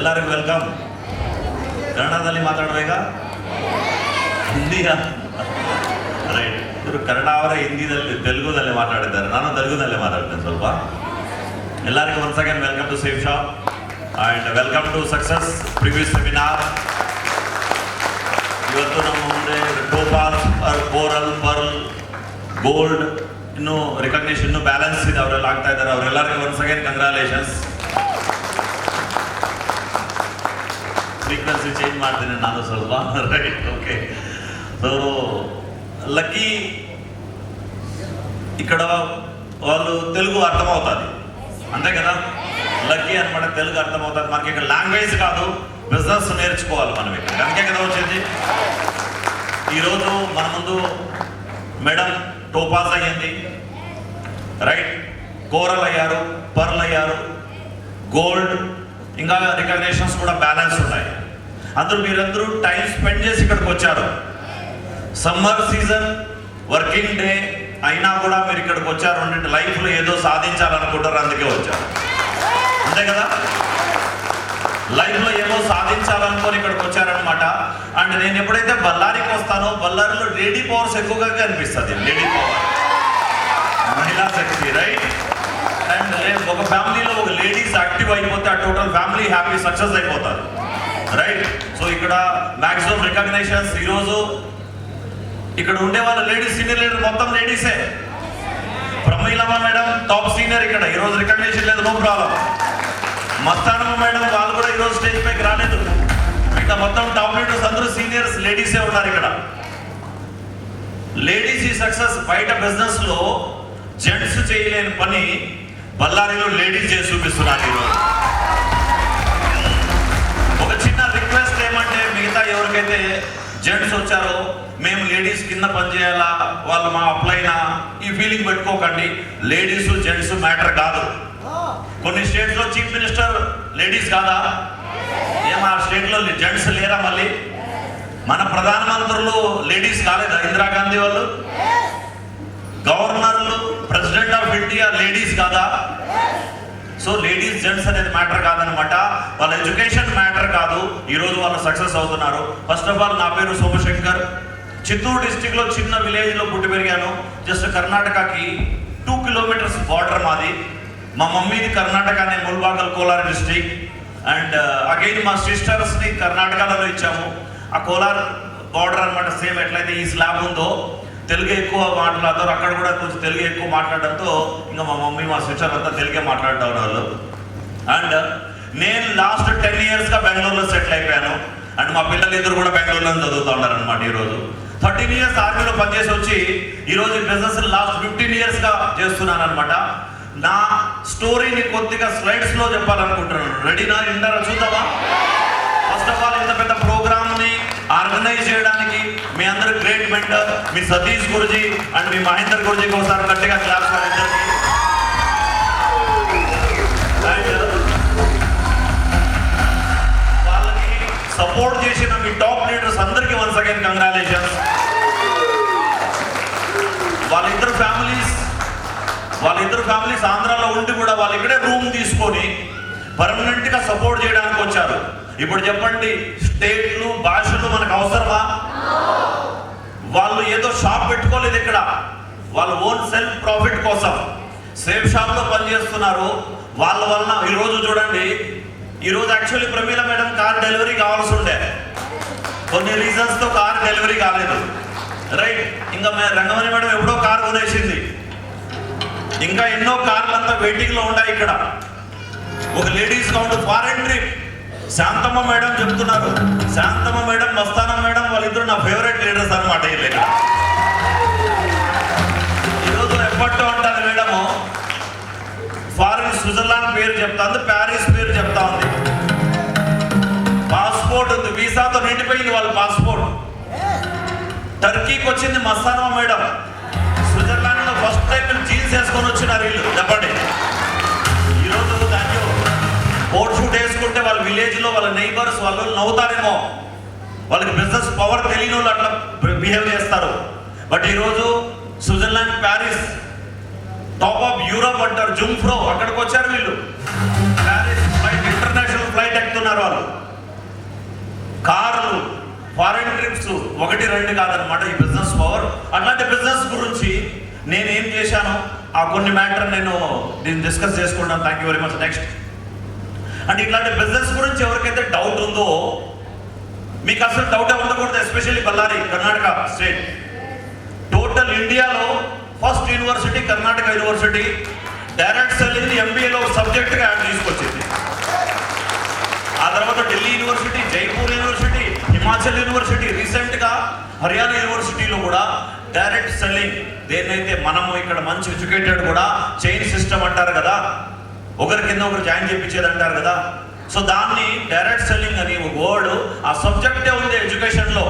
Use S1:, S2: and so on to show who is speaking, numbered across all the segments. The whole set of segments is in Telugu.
S1: ಎಲ್ಲರಿಗೂ ವೆಲ್ಕಮ್. ಕನ್ನಡದಲ್ಲಿ ಮಾತಾಡಬೇಕಾ ಹಿಂದಿಯಾ? ರೈಟ್. ಇವರು ಕನ್ನಡ ಅವರ ಹಿಂದಿದಲ್ಲಿ ತೆಲುಗುದಲ್ಲಿ ಮಾತಾಡಿದ್ದಾರೆ, ನಾನು ತೆಲುಗುದಲ್ಲೇ ಮಾತಾಡ್ತೇನೆ ಸ್ವಲ್ಪ. ಎಲ್ಲರಿಗೂ once again welcome to Safe Shop and welcome to success preview seminar. ಇವತ್ತು ನಮ್ಮ ಮುಂದೆ ಟೋಪಾಲ್, ಕೋರಲ್, ಪರ್ಲ್, ಗೋಲ್ಡ್ ಇನ್ನೂ ರಿಕಗ್ನಿಷನ್ ಇನ್ನೂ ಬ್ಯಾಲೆನ್ಸ್ ಇದೆ, ಅವರೆಲ್ಲ ಆಗ್ತಾ ಇದ್ದಾರೆ. ಅವರೆಲ್ಲರಿಗೂ once again congratulations. Frequency change ಮಾಡ್ತೀನಿ ನಾನು ಸ್ವಲ್ಪ. Right, okay. సో లక్కీ ఇక్కడ వాళ్ళు తెలుగు అర్థమవుతుంది అంతే కదా. లక్కీ అనమాట తెలుగు అర్థమవుతుంది మనకి. ఇక్కడ లాంగ్వేజ్ కాదు, బిజినెస్ నేర్చుకోవాలి మనం ఇక్కడ. అందుకే కదా వచ్చింది. ఈరోజు మన ముందు మేడం టోపాస్ అయ్యింది, రైట్, కోరల్ అయ్యారు, పర్ల్ అయ్యారు, గోల్డ్, ఇంకా రికగ్నేషన్స్ కూడా బ్యాలెన్స్ ఉన్నాయి. అందరూ మీరందరూ టైం స్పెండ్ చేసి ఇక్కడికి వచ్చారు. సమ్మర్ సీజన్, వర్కింగ్ డే అయినా కూడా మీరు ఇక్కడికి వచ్చారు అంటే లైఫ్లో ఏదో సాధించాలనుకుంటారు, అందుకే వచ్చారు అంతే కదా. లైఫ్లో ఏమో సాధించాలనుకొని ఇక్కడికి వచ్చారనమాట. అండ్ నేను ఎప్పుడైతే బళ్ళారికి వస్తానో బళ్ళారిలో లేడీ పవర్స్ ఎక్కువగా కనిపిస్తుంది. లేడీ పవర్, మహిళా శక్తి, రైట్. అండ్ ఒక ఫ్యామిలీలో ఒక లేడీస్ యాక్టివ్ అయిపోతే ఆ టోటల్ ఫ్యామిలీ హ్యాపీ సక్సెస్ అయిపోతారు, రైట్. సో ఇక్కడ మ్యాక్సిమం రికగ్నేషన్స్ ఈరోజు ఇక్కడ ఉండే వాళ్ళ లేడీస్, సీనియర్ లీడర్ మొత్తం లేడీసే. ప్రమీలమ్మ మేడం టాప్ సీనియర్ ఇక్కడ, ఈరోజు రికగ్నేషన్ లేదు, నో ప్రాబ్లం. మస్తానమ్మ మేడం వాళ్ళు కూడా ఈరోజు స్టేజ్ పైకి రాలేదు. ఇంకా మొత్తం టాప్ లీడర్స్ అందరూ సీనియర్స్ లేడీసే ఉన్నారు ఇక్కడ. లేడీస్ ఈ సక్సెస్. బయట బిజినెస్ లో జెంట్స్ చేయలేని పని బళ్ళారిలో లేడీస్ చేసి చూపిస్తున్నారు ఈరోజు. ఒక చిన్న రిక్వెస్ట్ ఏమంటే, మిగతా ఎవరికైతే జెంట్స్ వచ్చారో మేము లేడీస్ కింద పనిచేయాలా, వాళ్ళు మా అప్లైనా, ఈ ఫీలింగ్ పెట్టుకోకండి. లేడీస్ జెంట్స్ మ్యాటర్ కాదు. కొన్ని స్టేట్స్ లో చీఫ్ మినిస్టర్ లేడీస్ కాదా? ఏమా స్టేట్ లో జెంట్స్ లేరా? మళ్ళీ మన ప్రధానమంత్రులు లేడీస్ కాలేదా? ఇందిరాగాంధీ వాళ్ళు. గవర్నర్లు, ప్రెసిడెంట్ ఆఫ్ ఇండియా లేడీస్ కాదా? సో లేడీస్ జెంట్స్ అనేది మ్యాటర్ కాదనమాట. వాళ్ళ ఎడ్యుకేషన్ మ్యాటర్ కాదు. ఈరోజు వాళ్ళు సక్సెస్ అవుతున్నారు. ఫస్ట్ ఆఫ్ ఆల్ నా పేరు సోమశంకర్. చిత్తూరు డిస్టిక్ లో చిన్న విలేజ్ లో పుట్టి పెరిగాను. జస్ట్ కర్ణాటకకి 2 కిలోమీటర్స్ బార్డర్ మాది. మా మమ్మీది కర్ణాటకనే, Mulbagal, Kolar district. And again మా సిస్టర్స్ ని కర్ణాటకలో ఇచ్చాము. ఆ కోలార్ బార్డర్ అనమాట. సేమ్ ఎట్లయితే ఈ స్లాబ్ ఉందో తెలుగు ఎక్కువ మాట్లాడతారు, అక్కడ కూడా కొంచెం తెలుగు ఎక్కువ మాట్లాడడంతో ఇంకా మా మమ్మీ, మా సిస్టర్ అంతా తెలుగే మాట్లాడుతూ వాళ్ళు. అండ్ నేను లాస్ట్ 10 years గా బెంగళూరులో సెటిల్ అయిపోయాను. అండ్ మా పిల్లలు ఇద్దరు కూడా బెంగళూరులో చదువుతూ ఉన్నారు అనమాట. ఈరోజు 13 years ఆర్మీలో పనిచేసి వచ్చి ఈరోజు బిజినెస్ లాస్ట్ 15 years గా చేస్తున్నాను అనమాట. నా స్టోరీని కొద్దిగా స్లైడ్స్ లో చెప్పాలనుకుంటున్నాను. రెడీనా? ఇంటారా? చూద్దామా? ఫస్ట్ ఆఫ్ ఆల్ ఇంత పెద్ద ప్రోగ్రామ్ ని ఆర్గనైజ్ చేయడానికి మీ అందరూ గ్రేట్ మెంటర్ మీ సతీష్ గురుజీ అండ్ మీ మహేందర్ గురుజీకి ఒకసారి గట్టిగా క్లాస్ వాళ్ళిద్దరికి. వాళ్ళకి సపోర్ట్ చేసిన మీ టాప్ లీడర్స్ అందరికీ వన్స్ అగైన్ కంగ్రాచులేషన్స్. వాళ్ళిద్దరు ఫ్యామిలీస్ ఆంధ్రాలో ఉండి కూడా వాళ్ళు ఇక్కడే రూమ్ తీసుకొని పర్మనెంట్ గా సపోర్ట్ చేయడానికి వచ్చారు. ఇప్పుడు చెప్పండి, స్టేట్లు, భాషలు మనకు అవసరమా? వాళ్ళు ఏదో షాప్ పెట్టుకోలేదు ఇక్కడ. వాళ్ళు ఓన్ సెల్ఫ్ ప్రాఫిట్ కోసం సేఫ్ షాప్ లో పనిచేస్తున్నారు. వాళ్ళ వలన ఈరోజు చూడండి, ఈరోజు actually Pramila madam car delivery కావాల్సి ఉండే, కొన్ని రీజన్స్ తో కార్ డెలివరీ కాలేదు, రైట్. ఇంకా రంగమణి మేడం ఎప్పుడో కార్ కొనేసింది. ఇంకా ఎన్నో కార్లు అంతా వెయిటింగ్ లో ఉన్నాయి ఇక్కడ. ఒక ladies count foreign trip. Shanthamma madam చెప్తున్నారు. శాంతమ్మ మేడం, మస్తానమ్మ మేడం వాళ్ళిద్దరు నా ఫేవరెట్ లీడర్స్ అనమాట. ఈరోజు ఎప్పట్లో ఉంటుంది మేడము, ఫారిన్ స్విట్జర్లాండ్ పేరు చెప్తా ఉంది, ప్యారిస్ పేరు చెప్తా ఉంది. పాస్పోర్ట్ ఉంది, వీసాతో నిండిపోయింది వాళ్ళ పాస్పోర్ట్. టర్కీకి వచ్చింది మస్తానమ్మ మేడం. స్విట్జర్లాండ్ లో ఫస్ట్ టైం జీన్స్ వేసుకొని వచ్చినారు వీళ్ళు. చెప్పండి, ఈరోజు దాన్ని కోట్ షూట్ వేసుకుంటే వాళ్ళ విలేజ్ లో వాళ్ళ నైబర్స్ వాళ్ళు నవ్వుతారేమో, వాళ్ళకి బిజినెస్ పవర్ తెలియని వాళ్ళు అట్లా బిహేవ్ చేస్తారు. బట్ ఈరోజు Switzerland, Paris, top of Europe అంటారు, జుంఫ్రో, అక్కడికి వచ్చారు వీళ్ళు. ప్యారిస్ ఫ్లైట్, ఇంటర్నేషనల్ ఫ్లైట్ ఎక్కుతున్నారు. ఉన్నారు వాళ్ళు. కార్లు, ఫారెన్ ట్రిప్స్ 1-2 కాదనమాట ఈ బిజినెస్ పవర్. అట్లాంటి బిజినెస్ గురించి నేను ఏం చేశాను, ఆ కొన్ని మ్యాటర్ నేను దీన్ని డిస్కస్ చేసుకుంటాను. Thank you very much. Next అంటే ఇట్లాంటి బిజినెస్ గురించి ఎవరికైతే డౌట్ ఉందో, మీకు అసలు డౌటే ఉండకూడదు. Especially Bellary, Karnataka state. Total ఇండియాలో first university Karnataka university direct selling ఎంబీఏలో సబ్జెక్ట్గా తీసుకొచ్చింది. ఆ తర్వాత Delhi university, Jaipur university, Himachal university, రీసెంట్గా హర్యానా యూనివర్సిటీలో కూడా డైరెక్ట్ సెల్లింగ్, దేన్నైతే మనము ఇక్కడ మంచి ఎడ్యుకేటెడ్ కూడా చైన్ సిస్టమ్ అంటారు కదా, ఒకరి కింద ఒకరు జాయిన్ చేయించేది అంటారు కదా. సో దాన్ని డైరెక్ట్ సెల్లింగ్ అని వర్డ్, ఆ సబ్జెక్టే ఉంది ఎడ్యుకేషన్లో.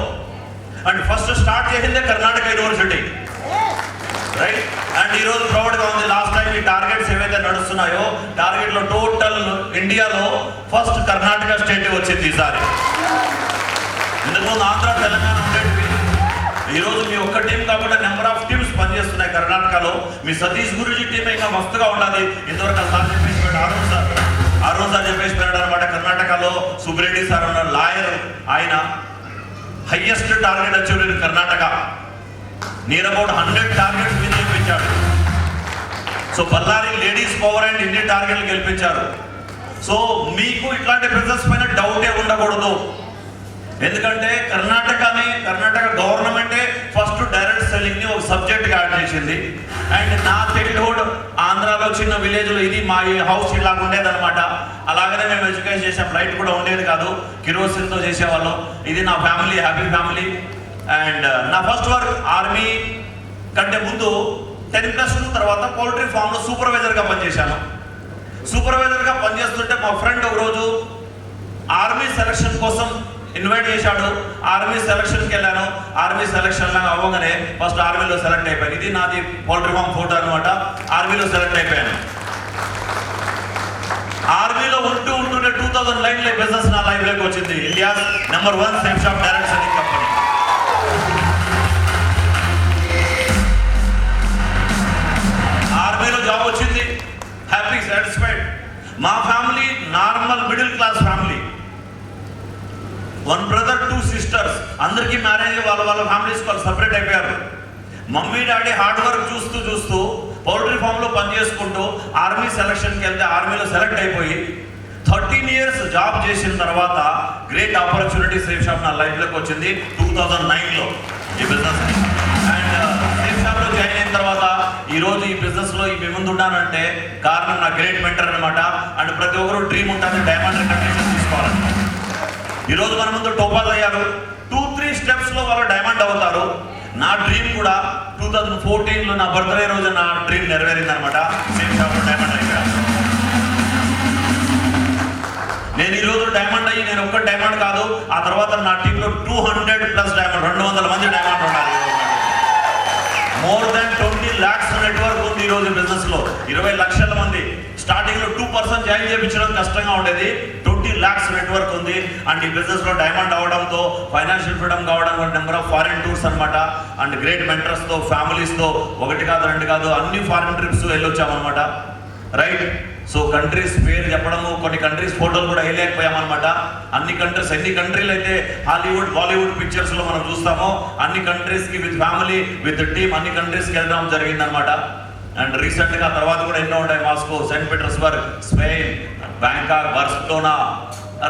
S1: అండ్ ఫస్ట్ స్టార్ట్ చేసిందే కర్ణాటక యూనివర్సిటీ, రైట్. అండ్ ఈరోజు ప్రౌడ్గా ఉంది. లాస్ట్ టైం ఈ టార్గెట్స్ ఏవైతే నడుస్తున్నాయో, టార్గెట్లో టోటల్ ఇండియాలో ఫస్ట్ కర్ణాటక స్టేట్ వచ్చింది ఈసారి. ఇంతకుముందు ఆంధ్ర, తెలంగాణ ఉండేటివి. ఈరోజు మీ ఒక్క టీం కాకుండా నెంబర్ ఆఫ్ టీమ్స్ పనిచేస్తున్నాయి కర్ణాటకలో. మీ సతీష్ గురుజీ టీం ఇంకా మస్తుగా ఉండాలి. ఇంతవరకు సార్ చెప్పేసి అరుణ్ సార్ చెప్పేసి పోయాడు అనమాట. కర్ణాటకలో సుబ్రెడ్డి సార్ ఉన్నారు, లాయర్. ఆయన highest target achieve in Karnataka. Near about 100 targets మీద గెలిపించాడు. So Bellary ladies power and ఇన్ని టార్గెట్లు గెలిపించారు. సో మీకు ఇట్లాంటి బిజినెస్ పైన డౌటే ఉండకూడదు. ఎందుకంటే కర్ణాటక గవర్నమెంటే ఫస్ట్ డైరెక్ట్ సెల్లింగ్ ని ఒక సబ్జెక్ట్ గా యాడ్ చేసింది. అండ్ నా చైల్డ్హుడ్ ఆంధ్రాలో చిన్న విలేజ్ లో ఇది మా హౌస్ ఇలాగ ఉండేది అనమాట. అలాగనే మేము ఎడ్యుకేషన్ చేసాం. లైట్ కూడా ఉండేది కాదు, కిరోసిన్ తో చేసేవాళ్ళం. ఇది నా ఫ్యామిలీ, హ్యాపీ ఫ్యామిలీ. అండ్ నా ఫస్ట్ వర్క్ ఆర్మీ కంటే ముందు 10+2 తర్వాత పౌల్ట్రీ ఫామ్ లో సూపర్వైజర్ గా పనిచేశాను. సూపర్వైజర్ గా పనిచేస్తుంటే మా ఫ్రెండ్ ఒక రోజు ఆర్మీ సెలక్షన్ కోసం ఇన్వైట్ చేశాడు. ఆర్మీ సెలక్షన్కి వెళ్ళాను. ఆర్మీ సెలక్షన్ అవ్వగానే ఫస్ట్ ఆర్మీలో సెలెక్ట్ అయిపోయాను. ఇది నాది పౌల్ట్రీ ఫామ్ ఫోటో అనమాట. ఆర్మీలో సెలెక్ట్ అయిపోయాను. ఆర్మీలో ఉంటూనే 2009లో బిజినెస్ నా లైఫ్ లోకి వచ్చింది. India number 1 safe shop direct selling company. ఆర్మీలో జాబ్ వచ్చింది, హ్యాపీ, సాటిస్ఫైడ్. మా family normal middle class family. 1 brother 2 sisters. అందరికీ మ్యారేజ్, వాళ్ళ ఫ్యామిలీస్ వాళ్ళు సపరేట్ అయిపోయారు. మమ్మీ డాడీ హార్డ్ వర్క్ చూస్తూ పౌల్ట్రీ ఫామ్లో పనిచేసుకుంటూ ఆర్మీ సెలక్షన్కి వెళ్తే ఆర్మీలో సెలెక్ట్ అయిపోయి 13 years జాబ్ చేసిన తర్వాత గ్రేట్ ఆపర్చునిటీ సేఫ్ షాప్ నా లైఫ్లోకి వచ్చింది 2009లో ఈ బిజినెస్. అండ్ సేఫ్ షాప్లో జాయిన్ అయిన తర్వాత ఈరోజు ఈ బిజినెస్లో మీ ముందు ఉన్నానంటే కారణం నా గ్రేట్ మెంటర్ అనమాట. అండ్ ప్రతి ఒక్కరు డ్రీమ్ ఉంటుంది, డైమండ్ రికగ్నిషన్ తీసుకోవాలని. ఈరోజు మన ముందు టోపాజ్ అయ్యారు. 2-3 స్టెప్స్లో వాళ్ళు డైమండ్ అవుతారు. నా డ్రీమ్ కూడా 2014లో నా బర్త్డే రోజు నా డ్రీమ్ నెరవేరింది అనమాట. సేఫ్ షాప్లో డైమండ్ అయిపోయాను. నేను ఈరోజు డైమండ్ అయ్యి, నేను ఒక్క డైమండ్ కాదు, ఆ తర్వాత నా టీంలో 200+ డైమండ్, 200 మంది డైమండ్ ఉన్నారు. మోర్ దాన్ 20 lakhs నెట్వర్క్ ఉంది ఈరోజు బిజినెస్ లో. 20 లక్షల మంది. స్టార్టింగ్ లో 2% జాయిన్ చేయించడం కష్టంగా ఉండేది. 20 lakhs నెట్వర్క్ ఉంది. అండ్ ఈ బిజినెస్ లో డైమండ్ అవడంతో ఫైనాన్షియల్ ఫ్రీడమ్ కావడం, నెంబర్ ఆఫ్ ఫారిన్ టూర్స్ అనమాట. అండ్ గ్రేట్ మెంటర్స్ తో, ఫ్యామిలీస్ తో, 1 కాదు 2 కాదు అన్ని ఫారిన్ ట్రిప్స్ వెళ్ళొచ్చామన్నమాట. రైట్. సో కంట్రీస్ పేరు చెప్పడము, కొన్ని కంట్రీస్ ఫోటోలు కూడా వేయలేకపోయామన్నమాట. అన్ని కంట్రీస్, ఎన్ని కంట్రీలు అయితే హాలీవుడ్, బాలీవుడ్ పిక్చర్స్ లో మనం చూస్తామో అన్ని కంట్రీస్ కి విత్ ఫ్యామిలీ, విత్ టీమ్ అన్ని కంట్రీస్ కి వెళ్ళడం జరిగిందనమాట. అండ్ రీసెంట్ గా తర్వాత కూడా ఎన్నో ఉంటాయి. Moscow, Saint Petersburg, Spain, Bangkok, Barcelona,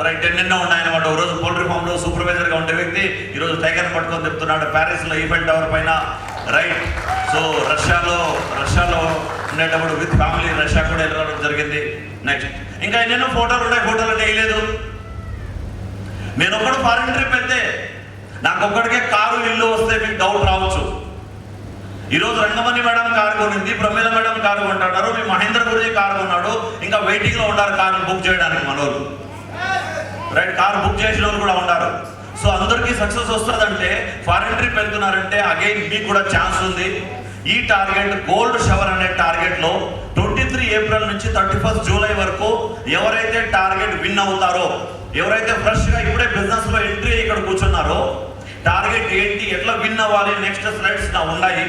S1: right, ఎన్నెన్నో ఉన్నాయన్నమాట. ఒక రోజు పౌల్ట్రీ ఫామ్ లో సూపర్వైజర్ గా ఉండే వ్యక్తి ఈరోజు టైగర్ పట్టుకొని చెప్తున్నాడు ప్యారిస్ లో ఈఫెల్ టవర్ పైన. రైట్. సో రష్యాలో ఉండేటప్పుడు విత్ ఫ్యామిలీ రష్యా కూడా వెళ్ళడం జరిగింది. నెక్స్ట్ ఇంకా ఎన్నెన్నో ఫోటోలు ఉన్నాయి. ఫోటోలు వేయలేదు. నేను ఒక్కడు ఫారిన్ ట్రిప్ వెళ్తే నాకు ఒక్కడికే కారు, ఇల్లు వస్తే మీకు డౌట్ రావచ్చు. ఈరోజు రంగమణి మేడం కారు కొనింది, ప్రమీల మేడం కారు కొంటున్నారు, మీ మహేంద్ర గురుజీ కారు కొన్నాడు, ఇంకా వెయిటింగ్ లో ఉన్నారు కారు బుక్ చేయడానికి మనోళ్ళు. రైట్. కారు బుక్ చేసిన వాళ్ళు కూడా ఉన్నారు. సో అందరికీ సక్సెస్ వస్తుందంటే, ఫారిన్ ట్రిప్ వెళ్తున్నారంటే అగైన్ మీకు కూడా ఛాన్స్ ఉంది. ఈ టార్గెట్ గోల్డ్ షవర్ అనే టార్గెట్ లో 23 ఏప్రిల్ నుంచి 31 జూలై వరకు ఎవరైతే టార్గెట్ విన్ అవుతారో, ఎవరైతే ఫ్రెష్ గా ఇప్పుడే బిజినెస్ లో ఎంట్రీ ఇక్కడ కూర్చున్నారో, టార్గెట్ ఏంటి, ఎట్లా విన్ అవ్వాలి, నెక్స్ట్ స్లైడ్స్ నా ఉన్నాయి.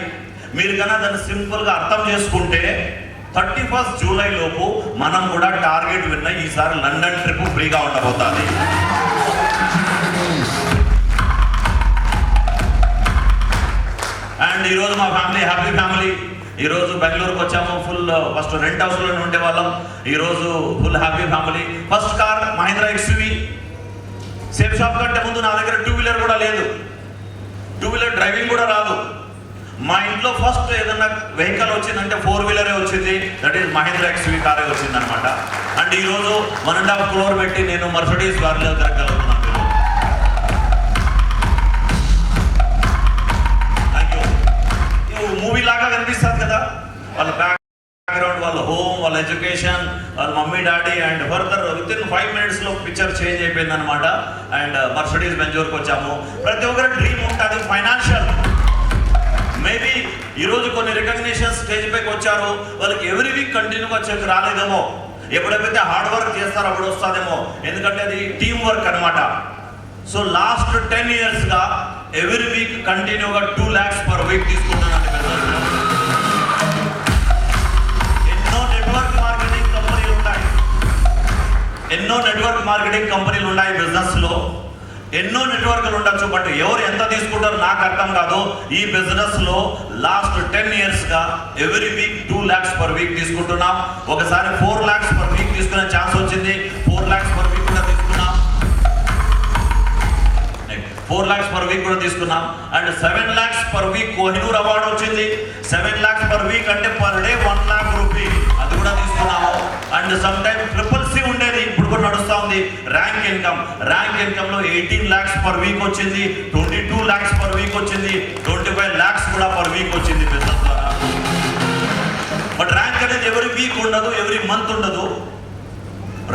S1: మీరు కన్నా దాన్ని సింపుల్ గా అర్థం చేసుకుంటే 31 జూలై లోపు మనం కూడా టార్గెట్ విన్న ఈసారి లండన్ ట్రిప్ ఫ్రీగా ఉండబోతుంది. అండ్ ఈరోజు మా ఫ్యామిలీ హ్యాపీ ఫ్యామిలీ. ఈరోజు బెంగళూరుకి వచ్చాము. ఫస్ట్ రెంట్ హౌస్లో ఉండే వాళ్ళం. ఈరోజు full happy family. First car Mahindra XUV. Safe shop కంటే ముందు నా దగ్గర 2 వీలర్ కూడా లేదు. 2 వీలర్ డ్రైవింగ్ కూడా రాదు. మా ఇంట్లో ఫస్ట్ ఏదన్నా వెహికల్ వచ్చిందంటే 4 వీలరే వచ్చింది. దట్ ఈస్ మహీంద్రా ఎక్స్యూవీ కారే వచ్చింది అనమాట. అండ్ ఈరోజు 1.5 crore పెట్టి నేను మర్సిడీస్ కార్లో తిరగలుగుతున్నాను. మూవీ లాగా కనిపిస్తుంది కదా, వాళ్ళ బ్యాక్గ్రౌండ్, వాళ్ళ హోమ్, వాళ్ళ ఎడ్యుకేషన్, వాళ్ళ mummy daddy, and further with in 5 minutes picture change అయిపోయింది అనమాట. అండ్ మర్సిడీస్ బెంజూర్కి వచ్చాము. ప్రతి ఒక్కరి డ్రీమ్ ఉంటుంది ఫైనాన్షియల్. మేబీ ఈరోజు కొన్ని రికగ్నిషన్ స్టేజ్ పైకి వచ్చారు, వాళ్ళకి ఎవ్రీ వీక్ కంటిన్యూగా చెక్ రాలేదేమో. ఎప్పుడైతే హార్డ్ వర్క్ చేస్తారో అప్పుడు వస్తుందేమో, ఎందుకంటే అది టీమ్ వర్క్ అనమాట. సో లాస్ట్ 10 yearsగా ఎవ్రీ వీక్ కంటిన్యూగా 2 lakhs per week తీసుకుంటున్నాను. ఎన్నో నెట్వర్క్ మార్కెటింగ్ కంపెనీలు ఉన్నాయి బిజినెస్లో. ఎన్నో నెట్వర్క్లు ఉండొచ్చు, బట్ ఎవరు ఎంత తీసుకుంటారో నాకు అర్థం కాదు. ఈ బిజినెస్లో లాస్ట్ 10 yearsగా every week 2 lakhs per week తీసుకుంటున్నాం. ఒకసారి 4 lakhs per week తీసుకునే ఛాన్స్ వచ్చింది. 4 lakhs per week కూడా తీసుకున్నాం. 4 lakhs per week కూడా తీసుకున్నాం. And 7 lakhs per week Kohinoor award వచ్చింది. 7 lakhs per week అంటే పర్ డే 1 lakh రూపీ, అది కూడా తీసుకున్నాము. అండ్ సమ్ టైమ్ CCC ఉండేది, ఇప్పుడు కూడా నడుస్తూ ఉంది. ర్యాంక్ ఇన్కమ్ లో 18 lakhs per week వచ్చింది. 22 lakhs per week వచ్చింది. 25 lakhs కూడా per week వచ్చింది బిజినెస్ ద్వారా. బట్ ర్యాంక్ అనేది ఎవరి వీక్ ఉండదు, ఎవరి మంత్ ఉండదు.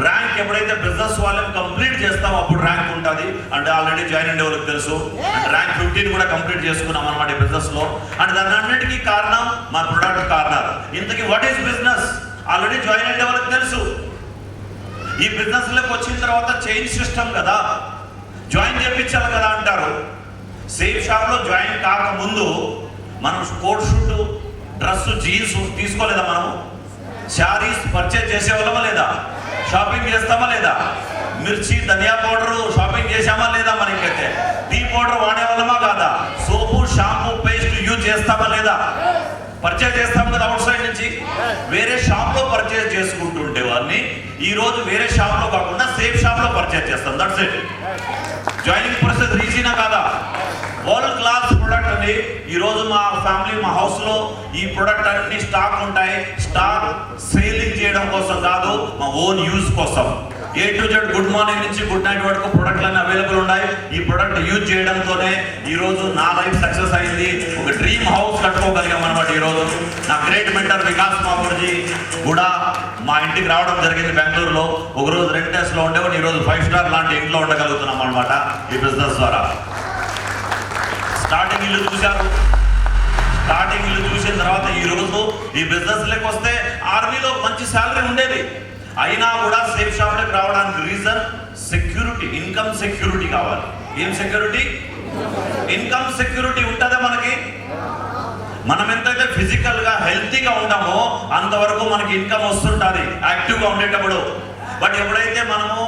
S1: ర్యాంక్ ఎప్పుడైతే బిజినెస్ వాళ్ళని కంప్లీట్ చేస్తాం అప్పుడు ర్యాంక్ ఉంటుంది. అంటే ఆల్రెడీ జాయిన్ అయ్యే వాళ్ళకి తెలుసు. అండ్ ర్యాంక్ 15 కూడా కంప్లీట్ చేసుకున్నాం అనమాట బిజినెస్ లో. అండ్ దాని అన్నిటికీ కారణం మా ప్రొడక్ట్ కార్నర్. ఇంతకీ what is business already join అయ్యే వాళ్ళకి తెలుసు. ఈ బిజినెస్ లోకి వచ్చిన తర్వాత చేంజ్ సిస్టమ్ కదా, జాయిన్ చేయించాలి కదా అంటారు. సేఫ్ షాప్ లో జాయిన్ కాకముందు మనం కోట్ షూట్, డ్రెస్, జీన్స్ తీసుకోలేదా? మనం శారీస్ పర్చేజ్ చేసేవాళ్ళమా లేదా? షాపింగ్ చేస్తామా లేదా? మిర్చి, ధనియా పౌడర్ షాపింగ్ చేసామా లేదా? మనకైతే టీ పౌడర్ వాడేవాళ్ళమా కాదా? సోపు, షాంపూ, పేస్ట్ యూజ్ చేస్తామా లేదా? పర్చేజ్ చేస్తాం కదా అవుట్ సైడ్ నుంచి. వేరే షాప్ లో పర్చేజ్ చేసుకుంటుంటే వాళ్ళని ఈ రోజు వేరే షాప్ లో కాకుండా సేఫ్ షాప్ లో పర్చేజ్ చేస్తాం. That's it. జాయినింగ్ ప్రాసెస్ ఈజీనా కాదా? వరల్డ్ క్లాస్ ప్రొడక్ట్ అని ఈరోజు మా ఫ్యామిలీ, మా హౌస్ లో ఈ ప్రొడక్ట్ అన్ని స్టాక్ ఉంటాయి. స్టాక్ సేలింగ్ చేయడం కోసం కాదు, మా ఓన్ యూజ్ కోసం. A to Z good morning నుంచి గుడ్ నైట్ వరకు ప్రొడక్ట్లు అన్ని అవైలబుల్ ఉన్నాయి. ఈ ప్రొడక్ట్ యూజ్ చేయడంతోనే ఈరోజు నా లైఫ్ సక్సెస్ అయింది. ఒక డ్రీమ్ హౌస్ కట్టుకోగలిగాం అనమాట. ఈరోజు నా గ్రేట్ మెంటర్ వికాస్ మామూర్జీ కూడా మా ఇంటికి రావడం జరిగింది బెంగళూరులో. ఒకరోజు రెంట్ హౌస్లో ఉండేవాడు, ఈరోజు 5 star లాంటి ఇంట్లో ఉండగలుగుతున్నాం అనమాట ఈ బిజినెస్ ద్వారా. స్టార్టింగ్ ఇల్లు చూశారు. స్టార్టింగ్ ఇల్లు చూసిన తర్వాత ఈరోజు ఈ బిజినెస్లోకి వస్తే ఆర్మీలో మంచి శాలరీ ఉండేది. అయినా కూడా సేఫ్ షాప్లోకి రావడానికి రీజన్ సెక్యూరిటీ, ఇన్కమ్ సెక్యూరిటీ కావాలి. ఏం సెక్యూరిటీ? ఇన్కమ్ సెక్యూరిటీ ఉంటుందా మనకి? మనం ఎంతైతే ఫిజికల్గా హెల్తీగా ఉంటామో అంతవరకు మనకి ఇన్కమ్ వస్తుంటుంది యాక్టివ్గా ఉండేటప్పుడు. బట్ ఎప్పుడైతే మనము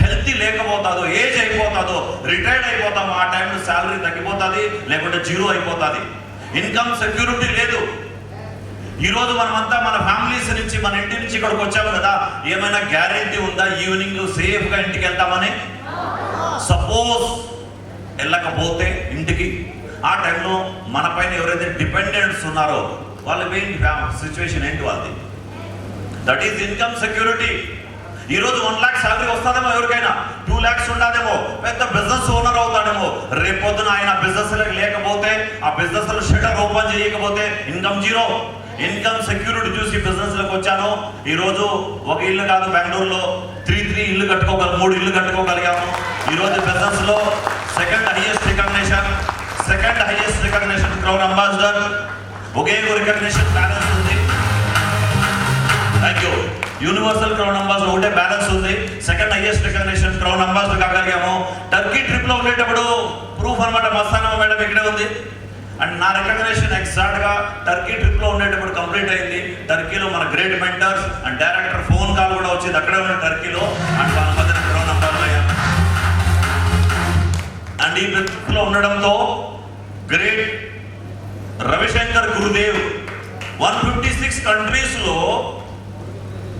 S1: హెల్తీ లేకపోతుందో, ఏజ్ అయిపోతుందో, రిటైర్డ్ అయిపోతామో ఆ టైంలో శాలరీ తగ్గిపోతుంది, లేకుంటే జీరో అయిపోతుంది. ఇన్కమ్ సెక్యూరిటీ లేదు. ఈరోజు మనమంతా మన ఫ్యామిలీస్ నుంచి, మన ఇంటి నుంచి ఇక్కడికి వచ్చాము కదా, ఏమైనా గ్యారెంటీ ఉందా ఈవినింగ్ సేఫ్గా ఇంటికి వెళ్తామని? సపోజ్ వెళ్ళకపోతే ఇంటికి ఆ టైంలో మన పైన ఎవరైతే డిపెండెంట్స్ ఉన్నారో వాళ్ళ సిచ్యువేషన్ ఏంటి వాళ్ళది? That is income security. ఈరోజు 1 lakh శాలరీ వస్తుందేమో ఎవరికైనా, 2 lakhs ఉండదేమో, పెద్ద బిజినెస్ ఓనర్ అవుతాడేమో. రేపొద్దున ఆయన బిజినెస్ లేకపోతే, ఆ బిజినెస్ లో షటర్ ఓపెన్ చేయకపోతే ఇన్కమ్ జీరో. ఇన్కమ్ సెక్యూరిటీ చూసి బిజినెస్ లోకి వచ్చాను. ఈరోజు ఒక ఇల్లు కాదు, బెంగళూరులో 3 ఇల్లు కట్టుకోగలం, 3 ఇల్లు కట్టుకోగలిగాము. ఈరోజు బిజినెస్ లో second highest recognition crown ambassador. ఒకే రికగ్నిషన్ బ్యాలెన్స్ ఉంది. Thank you. Universal crown ambassador ఒకటే బ్యాలెన్స్ ఉంది. Second highest recognition crown ambassador కాగలిగాము. టర్కీ ట్రిప్ లో ఉండేటప్పుడు ప్రూఫ్ అనమాట. మస్తానా మేడం ఇక్కడే ఉంది. అండ్ నా రికగ్నేషన్ ఎగ్జాక్ట్గా టర్కీ ట్రిప్లో ఉండేటప్పుడు కంప్లీట్ అయింది. టర్కీలో మన great mentors and director phone call కూడా వచ్చింది, అక్కడే ఉన్న టర్కీలో. అండ్ వాళ్ళ మధ్యన ఎక్కడో నంబర్లు అయ్యాను. అండ్ ఈ ట్రిప్లో ఉండడంతో గ్రేట్ రవిశంకర్ గురుదేవ్ 156 కంట్రీస్లో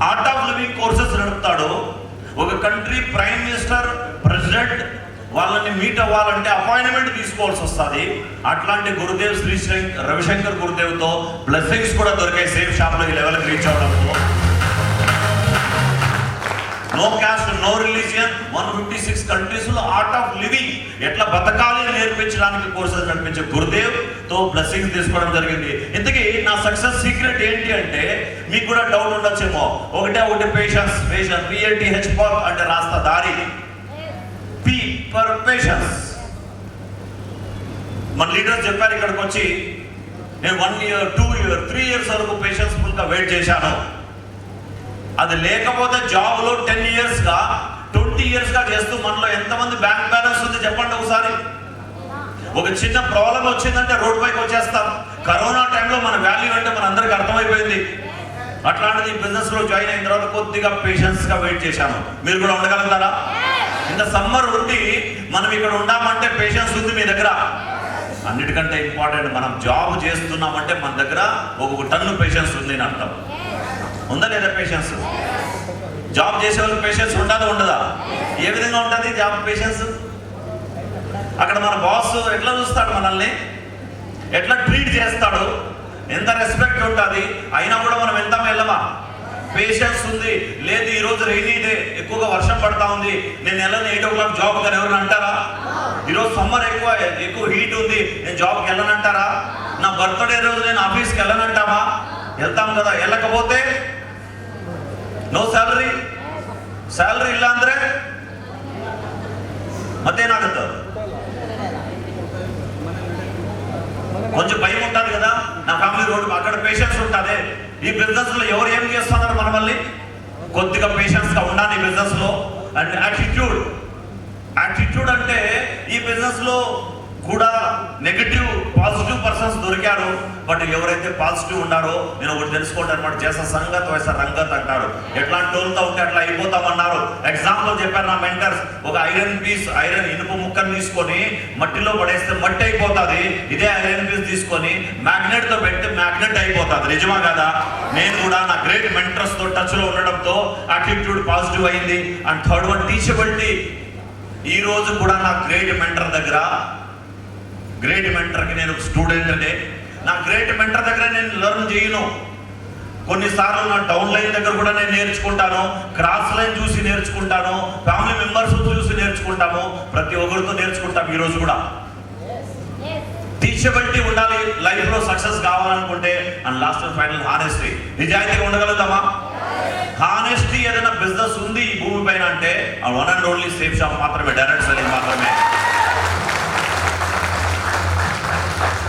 S1: ఆర్ట్ ఆఫ్ లివింగ్ కోర్సెస్ నడుపుతాడు. ఒక కంట్రీ ప్రైమ్ మినిస్టర్, ప్రెసిడెంట్ వాళ్ళని మీట్ అవ్వాలంటే అపాయింట్మెంట్ తీసుకోవాల్సి వస్తుంది. అట్లాంటి గురుదేవ్ రవిశంకర్ గురుదేవ్తో బ్లెస్సింగ్స్ కూడా దొరికాయి సేఫ్ షాప్లో ఈ లెవెల్కి రీచ్ అవడంతో. నో క్యాస్ట్, నో రిలీజియన్, 156 కంట్రీస్లో ఆర్ట్ ఆఫ్ లివింగ్ ఎట్లా బతకాలి నేర్పించడానికి కోర్సెస్ నడిపించే గురుదేవ్తో బ్లెస్సింగ్స్ తీసుకోవడం జరిగింది. ఇంతకీ నా సక్సెస్ సీక్రెట్ ఏంటి అంటే మీకు కూడా డౌట్ ఉండొచ్చేమో. ఒకటి పేషెన్స్, PATH అంటే రాస్తా దారి, P ఫర్ పేషెన్స్. మన లీడర్స్ చెప్పారు ఇక్కడికి వచ్చి, నేను 1 year, 2 year, 3 years వరకు పేషెన్స్ఫుల్గా వెయిట్ చేశాను. అది లేకపోతే జాబ్లో 10 yearsగా 20 yearsగా చేస్తూ మనలో ఎంతమంది బ్యాంక్ బ్యాలెన్స్ ఉంది చెప్పండి ఒకసారి. ఒక చిన్న ప్రాబ్లం వచ్చిందంటే రోడ్ పైకి వచ్చేస్తాం. కరోనా టైంలో మన వాల్యూ అంటే మన అందరికి అర్థమైపోయింది. అట్లాంటిది బిజినెస్లో జాయిన్ అయిన తర్వాత కొద్దిగా పేషెన్స్గా వెయిట్ చేశాను. మీరు కూడా ఉండగలుగుతారా? ఇంత సమ్మర్ ఉండి మనం ఇక్కడ ఉండామంటే పేషెన్స్ ఉంది మీ దగ్గర. అన్నిటికంటే ఇంపార్టెంట్, మనం జాబ్ చేస్తున్నామంటే మన దగ్గర ఒక టన్ను పేషెన్స్ ఉంది అని అర్థం. ఉందా లేదా పేషెన్స్? జాబ్ చేసే వాళ్ళకి పేషెన్స్ ఉంటుందా ఉండదా? ఏ విధంగా ఉంటుంది జాబ్ పేషెన్స్? అక్కడ మన బాస్ ఎట్లా చూస్తాడు, మనల్ని ఎట్లా ట్రీట్ చేస్తాడు, ఎంత రెస్పెక్ట్ ఉంటుంది. అయినా కూడా మనం వెళ్తామా వెళ్ళమా? పేషెన్స్ ఉంది. లేదు ఈరోజు రైనీ డే, ఎక్కువగా వర్షం పడతా ఉంది, నేను వెళ్ళను 8 o'clock జాబ్ కానీ ఎవరైనా అంటారా? ఈరోజు సమ్మర్ ఎక్కువ హీట్ ఉంది, నేను జాబ్కి వెళ్ళనంటారా? నా బర్త్డే రోజు నేను ఆఫీస్కి వెళ్ళనంటామా? వెళ్తాం కదా. వెళ్ళకపోతే ನೋ ಸ್ಯಾಲ್ರಿ ಇಲ್ಲ ಅಂದ್ರೆ మత్తేనాగదు. కొంచెం భయం ఉంటుంది కదా, నా ఫ్యామిలీ రోడ్డు అక్కడ పేషెన్స్ ఉంటుంది. ఈ బిజినెస్ లో ఎవరు ఏం చేస్తున్నారు మన వల్ల కొద్దిగా పేషెన్స్ గా ఉండాలి ఈ బిజినెస్ లో. అండ్ యాటిట్యూడ్ అంటే ఈ బిజినెస్ లో కూడా నెగటివ్ పాజిటివ్ పర్సన్స్ దొరికారు. బట్ ఎవరైతే పాజిటివ్ ఉన్నారో నేను ఒకటి తెలుసుకోండి అనమాట, చేసే సంగత్ వయస రంగత్ అంటారు. ఎట్లాంటి వాళ్ళతో ఉంటే అట్లా అయిపోతామన్నారు. ఎగ్జాంపుల్ చెప్పారు నా మెంటర్స్, ఒక ఐరన్ ఇనుప ముక్కను తీసుకొని మట్టిలో పడేస్తే మట్టి అయిపోతుంది. ఇదే ఐరన్ పీస్ తీసుకొని మ్యాగ్నెట్ తో పెడితే మ్యాగ్నెట్ అయిపోతుంది. నిజమా కదా? నేను కూడా నా గ్రేట్ మెంటర్స్ తో టచ్ లో ఉండడంతో యాటిట్యూడ్ పాజిటివ్ అయింది. And third one teachability. ఈ రోజు కూడా నా గ్రేట్ మెంటర్ దగ్గర, గ్రేట్ మెంటర్కి నేను స్టూడెంట్ అంటే నా గ్రేట్ మెంటర్ దగ్గర నేను లెర్న్ చేయను. కొన్నిసార్లు నా డౌన్ లైన్ దగ్గర కూడా నేను నేర్చుకుంటాను, క్రాస్ లైన్ చూసి నేర్చుకుంటాను, ఫ్యామిలీ మెంబర్స్ చూసి నేర్చుకుంటాము, ప్రతి ఒక్కరితో నేర్చుకుంటాం. ఈరోజు కూడా టీచబిలిటీ ఉండాలి లైఫ్ లో సక్సెస్ కావాలనుకుంటే. And last and final honesty. నిజాయితీగా ఉండగలుగుతామా? హానెస్టీ ఏదైనా బిజినెస్ ఉంది ఈ భూమి పైన అంటే one and only safe shop మాత్రమే, డైరెక్ట్ సెల్లింగ్ మాత్రమే.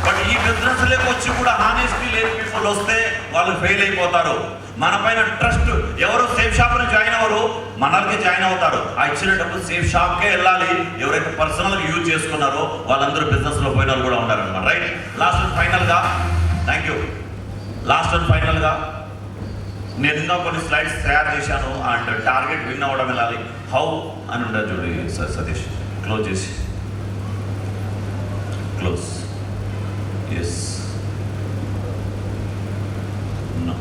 S1: బట్ ఈ బిజినెస్ లోకి వచ్చి కూడా హానెస్టీ లేని పీపుల్ వస్తే వాళ్ళు ఫెయిల్ అయిపోతారు. మన పైన ట్రస్ట్, ఎవరు సేఫ్ షాప్ ని జాయిన్ అవ్వరు, మనల్ని జాయిన్ అవుతారు. ఆ ఇచ్చిన డబ్బు సేఫ్ షాప్ కే వెళ్ళాలి. ఎవరైతే పర్సనల్ గా యూజ్ చేసుకున్నారో వాళ్ళందరూ బిజినెస్ లో పోయిన వాళ్ళు కూడా ఉన్నారు అనమాట. రైట్. లాస్ట్ అండ్ ఫైనల్ గా thank you. Last and final గా నేను ఇంకా కొన్ని స్లైడ్స్ తయారు చేశాను. అండ్ టార్గెట్ విన్ అవ్వడం వెళ్ళాలి. హౌ అని ఉండదు చూడండి సార్. సతీష్ క్లోజ్ చేసి close. Yes no.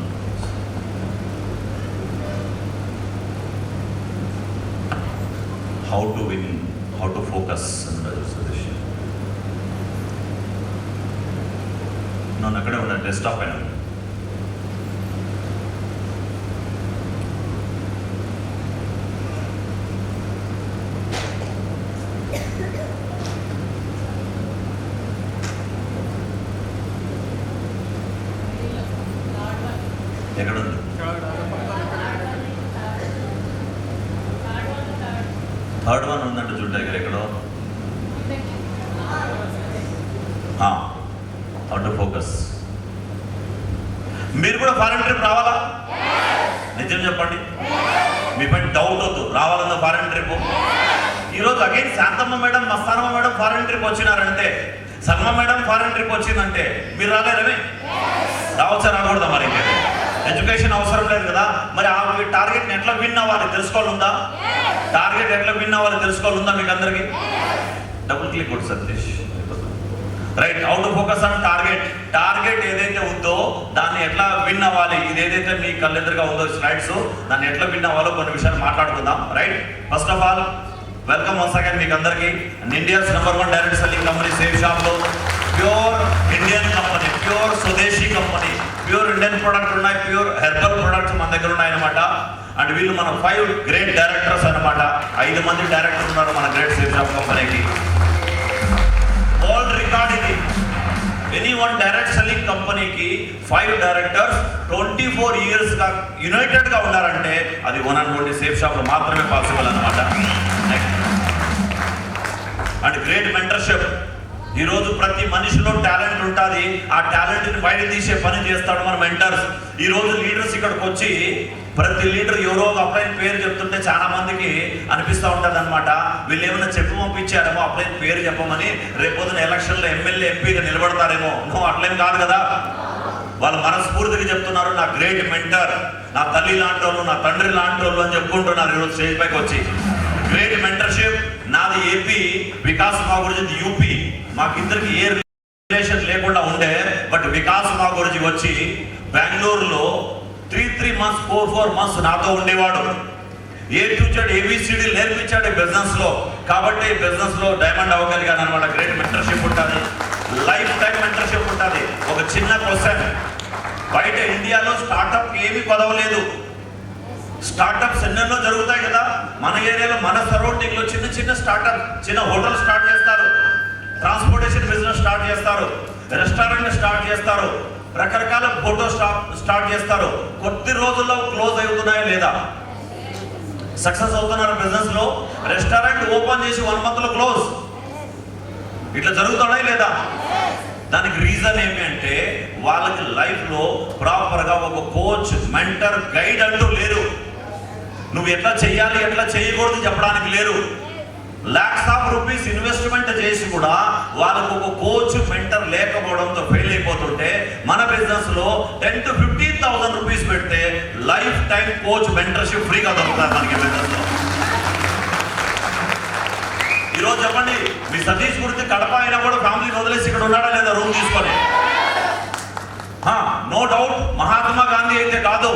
S1: How to win, how to focus అని ఉండదు సతీష్. నన్ను అక్కడే ఉన్నాను, డెస్క్టాప్ అయినా. ఎక్కడుంది? థర్డ్ వన్ ఉందంటే చూడ దగ్గర ఎక్కడో. How to focus. మీరు కూడా ఫారెన్ ట్రిప్ రావాలా? నిజం చెప్పండి, మీ పైన డౌట్ వద్దు. రావాలన్నా ఫారెన్ ట్రిప్. ఈరోజు again Shanthamma madam, Mastanamma madam foreign trip వచ్చినారంటే సల్మా మేడం ఫారెన్ ట్రిప్ వచ్చిందంటే మీరు రాలేరమే, రావచ్చా రాకూడదా? మరి ఎడ్యుకేషన్ అవసరం లేదు కదా. మరి ఆ టార్గెట్ని ఎట్లా విన్ అవ్వాలి తెలుసుకోవాలందా? టార్గెట్ ఎట్లా విన్ అవ్వాలి తెలుసుకోవాలందా మీకు అందరికి? డబుల్ క్లిక్ కొట్టు Satish. Right, how to focus on target. Target ఏదైతే ఉందో దాన్ని ఎట్లా విన్ అవ్వాలి, ఇది ఏదైతే మీ కళ్ళెదురుగా ఉందో స్లైడ్స్, దాన్ని ఎట్లా విన్ అవ్వాలో కొన్ని విషయాలు మాట్లాడుకుందాం. Right, first of all welcome once again మీకు అందరికి. India's number 1 direct selling company safe shop లో ప్యూర్ ఇండియన్ కంపెనీ, ప్యూర్ స్వదేశీ కంపెనీ, ప్యూర్ ఇండియన్ ప్రొడక్ట్ ఉన్నాయి, ప్యూర్ హెర్బల్ ప్రొడక్ట్స్ మన దగ్గర ఉన్నాయి అనమాట. అండ్ వీళ్ళు మన 5 గ్రేట్ డైరెక్టర్స్ అనమాట. 5 మంది డైరెక్టర్స్ ఉన్నారు మన గ్రేట్ సేఫ్ షాప్ కంపెనీకి. వరల్డ్ రికార్డ్ ఇది. ఎనీ వన్ డైరెక్ట్ సెల్లింగ్ కంపెనీకి 5 డైరెక్టర్స్ 24 ఇయర్స్ గా యునైటెడ్ గా ఉన్నారంటే అది 1 and only సేఫ్ షాప్ లో మాత్రమే పాసిబుల్ అనమాట. And great mentorship. ఈ రోజు ప్రతి మనిషిలో టాలెంట్ ఉంటుంది, ఆ టాలెంట్ ని బయట తీసే పని చేస్తాడు మన మెంటర్స్. ఈ రోజు లీడర్స్ ఇక్కడికి వచ్చి ప్రతి లీడర్ ఎవరో ఒక అప్లైన్ పేరు చెప్తుంటే చాలా మందికి అనిపిస్తూ ఉంటుంది అనమాట, వీళ్ళు ఏమైనా చెప్పి పంపించారేమో అప్లైన్ పేరు చెప్పమని, రేపొద్దున ఎలక్షన్లో ఎమ్మెల్యే ఎంపీగా నిలబడతారేమో. నువ్వు అట్లేం కాదు కదా, వాళ్ళు మనస్ఫూర్తిగా చెప్తున్నారు నా గ్రేట్ మెంటర్, నా తల్లి లాంటి వాళ్ళు, నా తండ్రి లాంటి వాళ్ళు అని చెప్పుకుంటున్నారు ఈరోజు స్టేజ్ పైకి వచ్చి. Great mentorship. నాది ఏపీ, వికాస్ మా గురించి యూపీ. మాకిద్దరికి ఏ రిలేషన్ లేకుండా ఉండే, బట్ వికాస్ మా గురించి వచ్చి బెంగళూరులో 3 months 4 months నాతో ఉండేవాడు. ఏ టు జెడ్ ఏబిసిడి నేర్పించాడు బిజినెస్ లో. కాబట్టి బిజినెస్ లో డైమండ్ అవ్వగలిగాను అనమాట. గ్రేట్ మెంటర్షిప్ ఉంటుంది, లైఫ్ టైం మెంటర్షిప్ ఉంటుంది. ఒక చిన్న క్వశ్చన్, బయట ఇండియాలో స్టార్ట్అప్ ఏమీ కొదవలేదు. స్టార్ట్అప్స్ ఎన్నెన్నో జరుగుతాయి కదా. మన ఏరియాలో మన సరౌండింగ్ లో చిన్న చిన్న స్టార్ట్అప్, చిన్న హోటల్ స్టార్ట్ చేస్తారు, ట్రాన్స్పోర్టేషన్ బిజినెస్ స్టార్ట్ చేస్తారు, రెస్టారెంట్ స్టార్ట్ చేస్తారు, రకరకాల ఫోటో స్టార్ట్ చేస్తారు. కొద్ది రోజుల్లో క్లోజ్ అవుతున్నాయా లేదా? సక్సెస్ అవుతున్నారు బిజినెస్ లో. రెస్టారెంట్ ఓపెన్ చేసి 1 month లో క్లోజ్. ఇట్లా జరుగుతున్నాయి లేదా? దానికి రీజన్ ఏమి అంటే వాళ్ళకి లైఫ్ లో ప్రాపర్ గా ఒక కోచ్, మెంటర్, గైడ్ అంటూ లేరు. నువ్వు ఎట్లా చెయ్యాలి, ఎట్లా చేయకూడదు చెప్పడానికి లేరు. lakhs of rupees ఇన్వెస్ట్మెంట్ చేసి కూడా వాళ్ళకు ఒక కోచ్, మెంటర్ లేకపోవడంతో ఫెయిల్ అయిపోతుంటే, మన బిజినెస్ లో 10 to 15,000 రూపీస్ పెడితే లైఫ్ టైం కోచ్, మెంటర్షిప్ ఫ్రీగా దొరుకుతారు మనకి బిజినెస్ లో. ఈరోజు చెప్పండి, మీ సతీష్ గురించి కడప అయినా కూడా ఫ్యామిలీని వదిలేసి ఇక్కడ ఉన్నాడా లేదా రూమ్ తీసుకొని? నో డౌట్ మహాత్మా గాంధీ అయితే కాదు,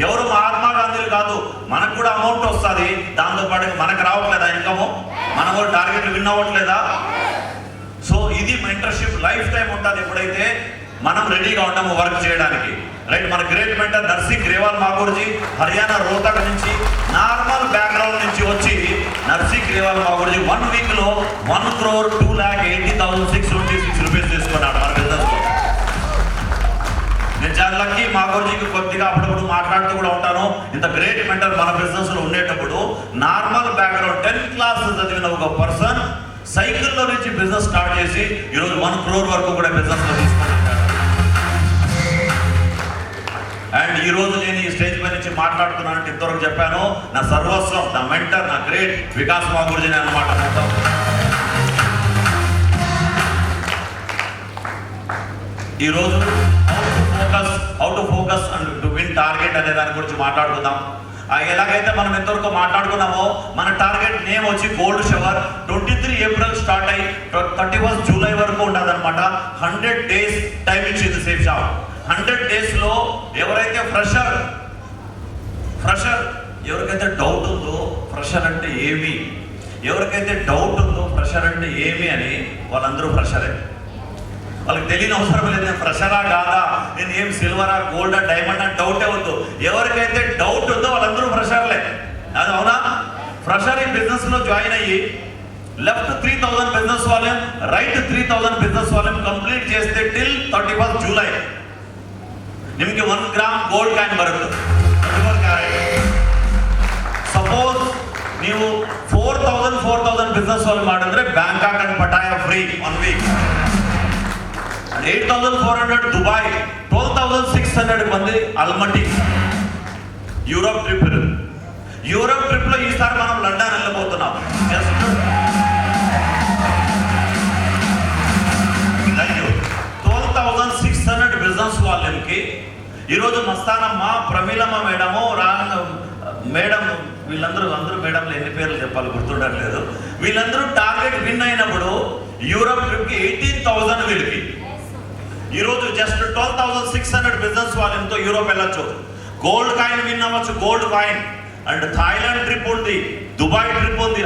S1: ఎవరు మహాత్మా గాంధీలు కాదు. మనకు కూడా అమౌంట్ వస్తుంది, దాంతో పాటు మనకు రావట్లేదా ఇన్కమ్? మనం కూడా టార్గెట్లు విన్ అవ్వట్లేదా? సో ఇది మెంటర్షిప్ లైఫ్ టైం ఉంటుంది ఎప్పుడైతే మనం రెడీగా ఉంటాము వర్క్ చేయడానికి. రైట్, మన గ్రేట్ మెంటర్ నర్సింగ్ గ్రేవాల్ మాగురుజీ, హర్యానా రోహతక్ నుంచి నార్మల్ బ్యాక్గ్రౌండ్ నుంచి వచ్చి నర్సింగ్ గ్రేవాల్ మాగురుజీ 1 week లో 1,80,626 రూపీస్ తీసుకున్నాడు మన బిజినెస్ లో. నేను చాలా లక్కీ, మా గురుజీకి కొద్దిగా అప్పుడప్పుడు మాట్లాడుతూ కూడా ఉంటాను. ఇంత గ్రేట్ మెంటర్ మన బిజినెస్ లో ఉండేటప్పుడు నార్మల్ బ్యాక్గ్రౌండ్ 10th క్లాస్ చదివిన ఒక పర్సన్ సైకిల్లో నుంచి బిజినెస్ స్టార్ట్ చేసి ఈరోజు 1 crore వరకు కూడా బిజినెస్ లో తీసుకున్నాడు. అండ్ ఈ రోజు నేను ఈ స్టేజ్ పై నుంచి మాట్లాడుతున్నానంటే ఇంతవరకు చెప్పాను, నా సర్వస్వం, నా మెంటర్, నా గ్రేట్ వికాస్ మా గురుజీ అన్నమాట. ఈరోజు how to focus and to win target అనే దాని గురించి మాట్లాడుకుందాం. ఎలాగైతే మనం ఎంతవరకు మాట్లాడుకున్నామో మన టార్గెట్ నేమ్ వచ్చి గోల్డ్ షవర్. 23 April స్టార్ట్ అయ్యి 31 July వరకు ఉండదు అనమాట. 100 days టైం ఇచ్చింది సేఫ్ షాప్. 100 days లో ఎవరైతే ఫ్రెషర్ ఎవరికైతే డౌట్ ఉందో ఫ్రెషర్ అంటే ఏమి, ఎవరికైతే డౌట్ ఉందో ఫ్రెషర్ అంటే ఏమి అని, వాళ్ళందరూ ఫ్రెషరే. వాళ్ళకి తెలియని అవసరం లేదు, నేను ఫ్రెషరా కాదా, నేను ఏం సిల్వరా, గోల్డా, డైమండ్ అని డౌటే వద్దు. ఎవరికైతే డౌట్ ఉందో వాళ్ళందరూ ఫ్రెషర్లే. అది అవునా? ఫ్రెషర్ ఈ బిజినెస్ లో జాయిన్ అయ్యి left 3,000 business volume, right 3,000 business volume complete చేస్తే టిల్ 31 July ನಿಮಗೆ 1 gram ಗೋಲ್ಡ್ ಕಾಯಿನ್ ಬರುತ್ತೆ. 24 ಕ್ಯಾರೆಟ್. ಸಪೋಸ್ ನೀವು 4,000 ಬಿಸ್ನೆಸ್ ವಾಲ್ಯೂಮ್ ಮಾಡಿದ್ರೆ Bangkok and ಪಟಾಯ free 1 week. 8,400 Dubai, 12,600 మంది అల్మటీ. యూరోప్ ట్రిప్ లో ఈసారి మనం లండన్ వెళ్ళబోతున్నాం. జస్ట్ ఈరోజు మస్తానమ్మ, ప్రమీలమ్మ మేడము, మేడం, వీళ్ళందరూ మేడంలు ఎన్ని పేర్లు చెప్పాలి గుర్తుండట్లేదు. వీళ్ళందరూ టార్గెట్ విన్ అయినప్పుడు యూరోప్ ట్రిప్కి 18,000 వీళ్ళకి. ఈరోజు జస్ట్ 12,600 బిజినెస్ వాల్యూమ్తో యూరోప్ వెళ్ళొచ్చు. గోల్డ్ కాయిన్ విన్ అవ్వచ్చు, gold coin. And Thailand trip ఉంది, దుబాయ్ ట్రిప్ ఉంది,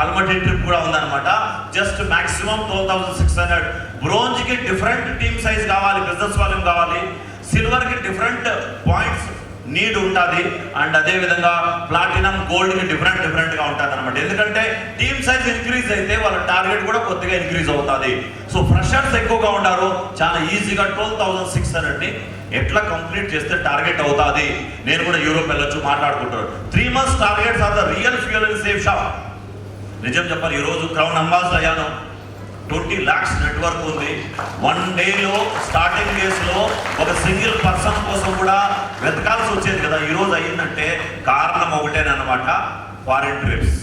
S1: అల్మటీ ట్రిప్ కూడా ఉందన్నమాట. Just maximum 12,600. బ్రోంజ్కి డిఫరెంట్ టీమ్ సైజ్ కావాలి, బిజినెస్ వాల్యూమ్ కావాలి. సిల్వర్కి డిఫరెంట్ పాయింట్స్ నీడ్ ఉంటుంది. అండ్ అదేవిధంగా ప్లాటినం, గోల్డ్కి డిఫరెంట్గా ఉంటుంది అనమాట. ఎందుకంటే టీమ్ సైజ్ ఇంక్రీజ్ అయితే వాళ్ళ టార్గెట్ కూడా కొద్దిగా ఇంక్రీజ్ అవుతుంది. సో ఫ్రెషర్స్ ఎక్కువగా ఉన్నారు. చాలా ఈజీగా 12,600ని ఎట్లా కంప్లీట్ చేస్తే టార్గెట్ అవుతుంది. నేను కూడా యూరోప్ వెళ్ళొచ్చు మాట్లాడుకుంటారు. 3 months targets are the real fuel in Safe Shop. నిజం చెప్పాలి, ఈరోజు క్రౌన్ అంబాసిడర్ అయ్యాను. 20 lakhs నెట్వర్క్ ఉంది. 1 dayలో స్టార్టింగ్ డేస్లో ఒక సింగిల్ పర్సన్ కోసం కూడా వెతకాల్సి వచ్చేది కదా. ఈరోజు అయ్యిందంటే కారణం ఒకటేనమాట, ఫారిన్ ట్రిప్స్.